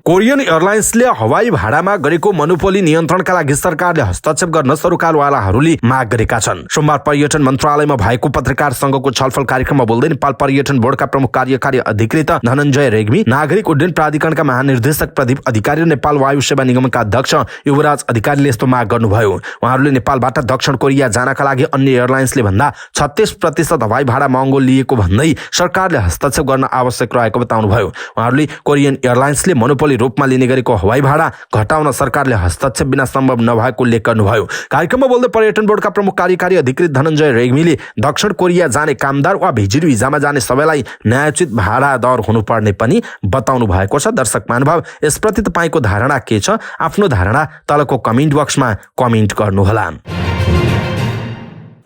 कोरियन एयरलाइन्सले हवाई भाडामा गरेको मोनोपोली नियन्त्रणका लागि सरकारले हस्तक्षेप गर्न सरोकारवालाहरूले माग गरेका छन्। सोमबार पर्यटन मन्त्रालयमा भएको पत्रकार संघको छलफल कार्यक्रममा बोल्दै नेपाल पर्यटन बोर्डका प्रमुख कार्यकारी अधिकृत धनञ्जय रेग्मी, नागरिक उड्डयन प्राधिकरणका महानिर्देशक प्रदीप अधिकारी र नेपाल वायु सेवा निगमका अध्यक्ष युवराज अधिकारीले यस्तो माग गर्नुभयो। उहाँहरूले नेपालबाट दक्षिण कोरिया जानका लागि अन्य एयरलाइन्सले भन्दा 36% हवाई भाडा महँगो लिएको भन्दै सरकारले हस्तक्षेप गर्न आवश्यक रहेको बताउनुभयो। उहाँहरूले कोरियन एयरलाइन्सले मोनोपोली रूपमा लिने गरेको हवाई भाडा घटाउन सरकारले हस्तक्षेप बिना सम्भव नभएको उल्लेख गर्नुभयो। कार्यक्रममा बोल्दै पर्यटन बोर्डका प्रमुख कार्यकारी अधिकृत धनञ्जय रेग्मीले दक्षिण कोरिया जाने कामदार वा भिजिट भिजामा जाने सबैलाई न्यायोचित भाडा दर हुनुपर्ने पनि बताउनु भएको छ। दर्शक महानुभाव, यसप्रति तपाईँको धारणा के छ? आफ्नो धारणा तलको कमेन्ट बक्समा कमेन्ट गर्नुहोला।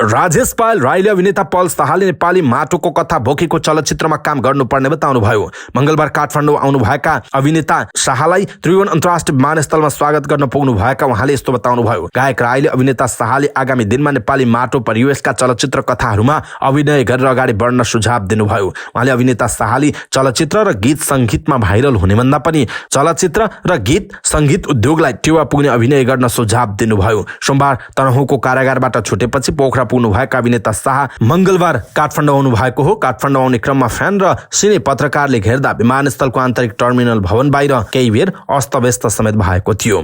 राजेश पायल राईले अभिनेता पल शाहले नेपाली माटोको कथा बोकेको चलचित्रमा काम गर्नुपर्ने बताउनुभयो। मंगलबार काठमाडौँ आउनुभएका अभिनेता शाहलाई त्रिभुवन अन्तर्राष्ट्रिय विमानस्थलमा स्वागत गर्न पुग्नु भएका उहाँले यस्तो बताउनुभयो। गायक राईले अभिनेता शाहले आगामी दिनमा नेपाली माटो परिवेशका चलचित्र कथाहरूमा अभिनय गरेर अगाडि बढ्न सुझाव दिनुभयो। उहाँले अभिनेता शाहले चलचित्र र गीत संगीतमा भाइरल हुने भन्दा पनि चलचित्र र गीत संगीत उद्योगलाई टेवा पुग्ने अभिनय गर्न सुझाव दिनुभयो। सोमबार तनहुँको कारागारबाट छुटेपछि पोखरा पुग्नु भएका अभिनेता शाह मंगलबार काठमाडौँ आउनु भएको हो। काठमाडौँ आउने क्रममा फ्यान र सिने पत्रकारले घेर्दा विमानस्थलको आन्तरिक टर्मिनल भवन बाहिर केही बेर अस्तव्यस्त समेत भएको थियो।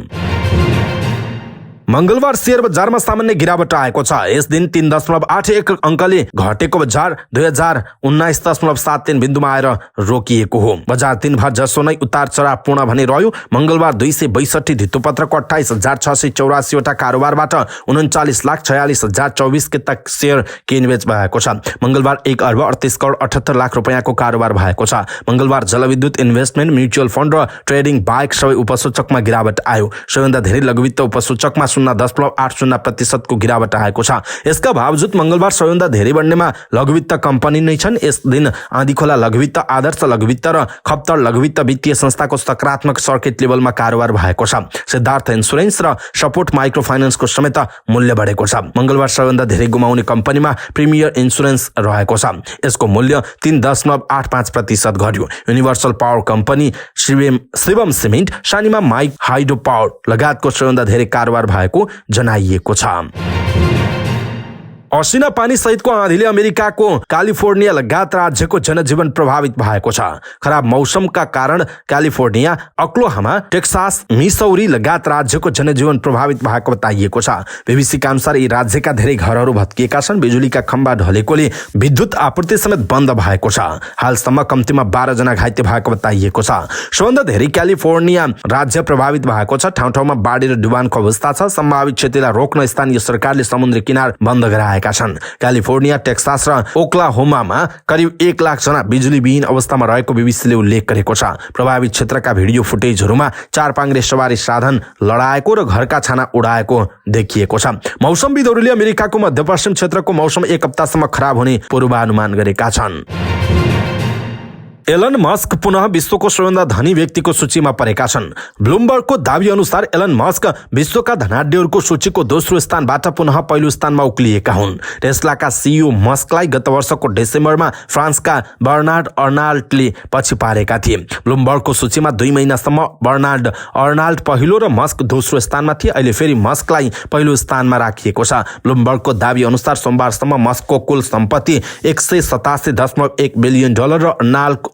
मंगलबार शेयर बजारमा सामान्य गिरावट आएको छ। यस दिन 3.81 अंकले घटेको बजार 2019.73 बिन्दुमा आएर रोकिएको हो। बजार दिनभर जसो नै उतार चढाव पूर्ण भने रह्यो। मंगलबार 262 धितोपत्रको 28,684 वटा कारोबारबाट 39,46,024 तक शेयर किनबेच भएको छ। मंगलबार 1,38,78,00,000 रुपैयाँको कारोबार भएको छ। मंगलबार जलविद्युत इन्भेस्टमेन्ट म्युचुअल फन्ड र ट्रेडिङ बाहेक सबै उपसूचकमा गिरावट आयो। सबैभन्दा धेरै लघुवित्त उपसूचकमा 0.80% को गिरावट आएको छ। यसका बावजुद मंगलबार सबैभन्दा धेरै बढ्नेमा लघुवित्त कम्पनी नै छन्। यस दिन आँधीखोला लघुवित्त, आदर्श लघुवित्त र खप्तर लघुवित्त वित्तीय संस्थाको सकारात्मक सर्किट लेभलमा कारोबार भएको छ। सिद्धार्थ इन्स्योरेन्स र सपोर्ट माइक्रो फाइनान्सको समेत मूल्य बढेको छ। मंगलबार सबैभन्दा धेरै गुमाउने कम्पनीमा प्रिमियर इन्स्योरेन्स रहेको छ। यसको मूल्य 3.85% घट्यो। Universal Power Company, Shivam Cement, Sanima माइक हाइड्रो पावर लगायतको सबैभन्दा धेरै कारोबार भएको जनाइएको छ। असिना पानी सहितको आँधीले अमेरिकाको क्यालिफोर्निया लगायत राज्यको जनजीवन प्रभावित भएको छ। खराब मौसमका कारण क्यालिफोर्निया, ओक्लाहोमा, टेक्सास, मिसौरी लगायत राज्यको जनजीवन प्रभावित भएको बताइएको छ। बीबीसीका अनुसार यी राज्यका धेरै घरहरू भत्किएका छन्। बिजुलीका खम्बा ढलेकोले विद्युत आपूर्ति समेत बन्द भएको छ। हालसम्म कम्तीमा 12 जना घाइते भएको बताइएको छ। सबभन्दा धेरै क्यालिफोर्निया राज्य प्रभावित भएको छ। ठाउँ ठाउँमा बाढी र डुबानको अवस्था छ। सम्भावित क्षतिलाई रोक्न स्थानीय सरकारले समुद्री किनार बन्द गराएका छन्। क्यालिफोर्निया, टेक्सास र ओक्लाहोमामा करिब 1 लाख जना बिजुलीविहीन अवस्थामा रहेको बीबीसीले उल्लेख गरेको छ। प्रभावित क्षेत्रका भिडियो फुटेजहरूमा 4 पाङ्ग्रे सवारी साधन लडाएको र घरका छाना उडाएको देखिएको छ। मौसमविदहरूले अमेरिकाको मध्यपश्चिम क्षेत्रको मौसम 1 हप्तासम्म खराब हुने पूर्वानुमान गरेका छन्। एलन मस्क पुनः विश्वको सबैभन्दा धनी व्यक्तिको सूचीमा परेका छन्। ब्लुमबर्गको दावी अनुसार एलन मस्क विश्वका धनाढ्यहरूको सूचीको दोस्रो स्थानबाट पुनः पहिलो स्थानमा उक्लिएका हुन्। टेस्लाका सीईओ मस्कलाई गत वर्षको डिसेम्बरमा फ्रान्सका बर्नार्ड अर्नाल्टले पछि पारेका थिए। ब्लुमबर्गको सूचीमा 2 महिनासम्म बर्नार्ड अर्नाल्ट पहिलो र मस्क दोस्रो स्थानमा थिए। अहिले फेरि मस्कलाई पहिलो स्थानमा राखिएको छ। ब्लुमबर्गको दावी अनुसार सोमबारसम्म मस्कको कुल सम्पत्ति $187.1 बिलियन र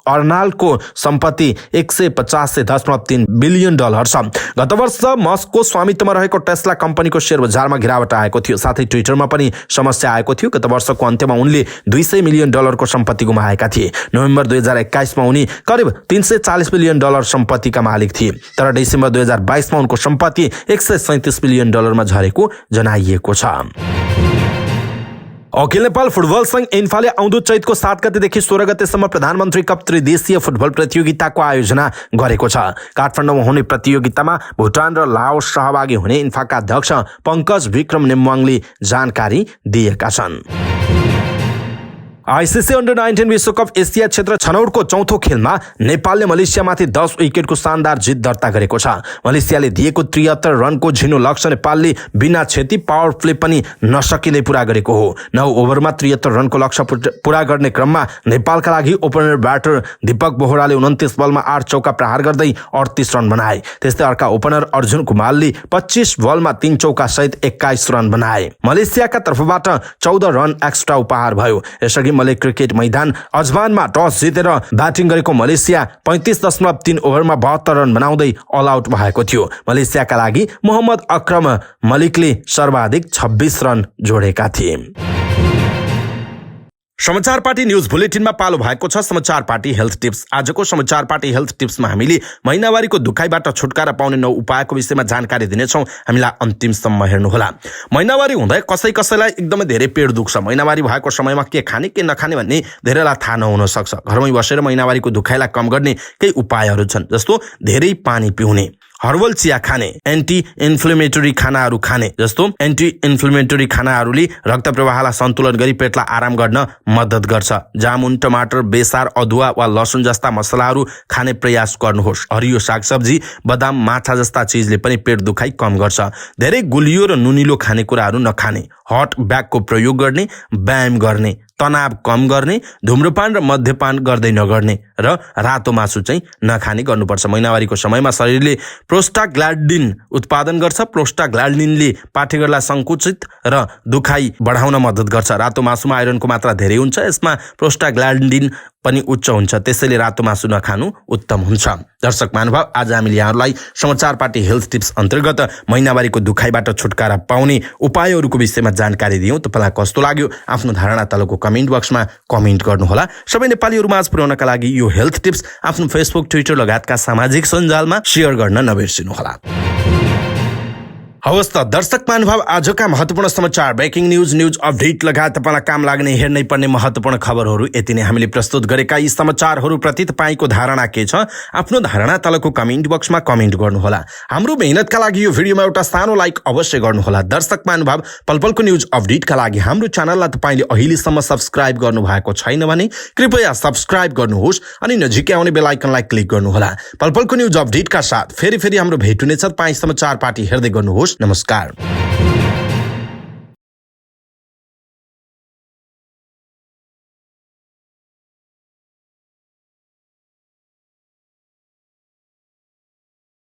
अर्नाल्टको सम्पत्ति $185.3 बिलियन छ। गत वर्ष मस्कको स्वामित्वमा रहेको टेस्ला कम्पनीको शेयर बजारमा गिरावट आएको थियो। साथै ट्विटरमा पनि समस्या आएको थियो। गत वर्षको अन्त्यमा उनले $200 मिलियन को सम्पत्ति गुमाएका थिए। नोभेम्बर 2021 मा उनी करिब $340 बिलियन सम्पत्तिका मालिक थिए। तर डिसेम्बर 2022 मा उनको सम्पत्ति $137 बिलियन मा झरेको जनाइएको छ। अखिल नेपाल फुटबल संघ इन्फाले आउँदो चैतको 7 गतेदेखि 16 गतेसम्म प्रधानमन्त्री कप त्रिदेशीय फुटबल प्रतियोगिताको आयोजना गरेको छ। काठमाडौँमा हुने प्रतियोगितामा भुटान र लाओस सहभागी हुने इन्फाका अध्यक्ष पंकज विक्रम नेम्वाङले जानकारी दिएका छन्। आईसीसी अन्डर-19 विश्वकप एसिया क्षेत्र छनौटको चौथो खेलमा नेपालले मलेसियामाथि 10 विकेटको शानदार जित दर्ता गरेको छ। मलेसियाले दिएको 73 रनको झिनो लक्ष्य नेपालले बिना क्षति पावर प्ले पनि नसकिँदै पूरा गरेको हो। 9 ओभरमा 73 रनको लक्ष्य पूरा गर्ने क्रममा नेपालका लागि ओपनर ब्याटर दीपक बोहराले 29 बलमा 8 चौका प्रहार गर्दै 38 रन बनाए। त्यस्तै अर्का ओपनर अर्जुन कुमारले 25 बलमा 3 चौका सहित 21 रन बनाए। मलेसियाका तर्फबाट 14 रन एक्स्ट्रा उपहार भयो। यसअघि मले क्रिकेट मैदान अजमानमा टस जितेर ब्याटिङ गरेको मलेसिया 35.3 ओभरमा 72 रन बनाउँदै अल आउट भएको थियो। मलेसियाका लागि मोहम्मद अक्रम मलिकले सर्वाधिक 26 रन जोडेका थिए। समाचार पार्टी न्यूज बुलेटिनमा पालो भएको छ समाचार पार्टी हेल्थ टिप्स। आजको समाचार पार्टी हेल्थ टिप्समा हामीले महिनावारीको दुखाइबाट छुटकारा पाउने 9 उपायको विषयमा जानकारी दिनेछौँ। हामीलाई अन्तिमसम्म हेर्नुहोला। महिनावारी हुँदा कसैलाई एकदमै धेरै पेट दुख्छ। महिनावारी भएको समयमा के खाने के नखाने भन्ने धेरैलाई थाहा नहुन सक्छ। घरमै बसेर महिनावारीको दुखाइलाई कम गर्ने केही उपायहरू छन्, जस्तो धेरै पानी पिउने, हर्बल चिया खाने, एन्टी इन्फ्लेमेटरी खानाहरू खाने जस्तो एन्टी इन्फ्लेमेटरी खानाहरूले रक्त प्रवाहलाई सन्तुलन गरी पेटलाई आराम गर्न मद्दत गर्छ। जामुन, टमाटर, बेसार, अदुवा वा लसुन जस्ता मसलाहरू खाने प्रयास गर्नुहोस्। हरियो सागसब्जी, बदाम, माछा जस्ता चीजले पनि पेट दुखाइ कम गर्छ। धेरै गुलियो र नुनिलो खानेकुराहरू नखाने, हट ब्यागको प्रयोग गर्ने, व्यायाम गर्ने, तनाव कम गर्ने, धुम्रपान र मद्यपान गर्दै नगर्ने र रातो मासु चाहिँ नखाने गर्नुपर्छ। महिनावारीको समयमा शरीरले प्रोस्टाग्ल्यान्डिन उत्पादन गर्छ। प्रोस्टाग्ल्यान्डिनले पाठेघरलाई सङ्कुचित र दुखाइ बढाउन मद्दत गर्छ। रातो मासुमा आइरनको मात्रा धेरै हुन्छ, यसमा प्रोस्टाग्ल्यान्डिन पनि उच्च हुन्छ, त्यसैले रातो मासु नखानु उत्तम हुन्छ। दर्शक महानुभाव, आज हामीले यहाँहरूलाई समाचार पार्टी हेल्थ टिप्स अन्तर्गत महिनावारीको दुखाइबाट छुटकारा पाउने उपायहरूको विषयमा जानकारी दियौँ। तपाईँलाई कस्तो लाग्यो आफ्नो धारणा तलको कमेन्ट बक्समा कमेन्ट गर्नुहोला। सबै नेपालीहरू माझ पुर्याउनका लागि यो हेल्थ टिप्स आफ्नो फेसबुक, ट्विटर लगायतका सामाजिक सञ्जालमा सेयर गर्न नबिर्सिनुहोला। हवस् त दर्शक महानुभाव, आजका महत्त्वपूर्ण समाचार, ब्रेकिङ न्युज अपडेट लगायत तपाईँलाई काम लाग्ने हेर्नै पर्ने महत्त्वपूर्ण खबरहरू यति नै हामीले प्रस्तुत गरेका यी समाचारहरूप्रति तपाईँको धारणा के छ? आफ्नो धारणा तलको कमेन्ट बक्समा कमेन्ट गर्नुहोला। हाम्रो मेहनतका लागि यो भिडियोमा एउटा सानो लाइक अवश्य गर्नुहोला। दर्शक महानुभाव, पलपलको न्युज अपडेटका लागि हाम्रो च्यानललाई तपाईँले अहिलेसम्म सब्स्क्राइब गर्नुभएको छैन भने कृपया सब्स्क्राइब गर्नुहोस् अनि नजिकै आउने बेल आइकनलाई क्लिक गर्नुहोला। पलपलको न्युज अपडेटका साथ फेरि हाम्रो भेट हुनेछ। तपाईँ समाचार पार्टी हेर्दै गर्नुहोस्। नमस्कार।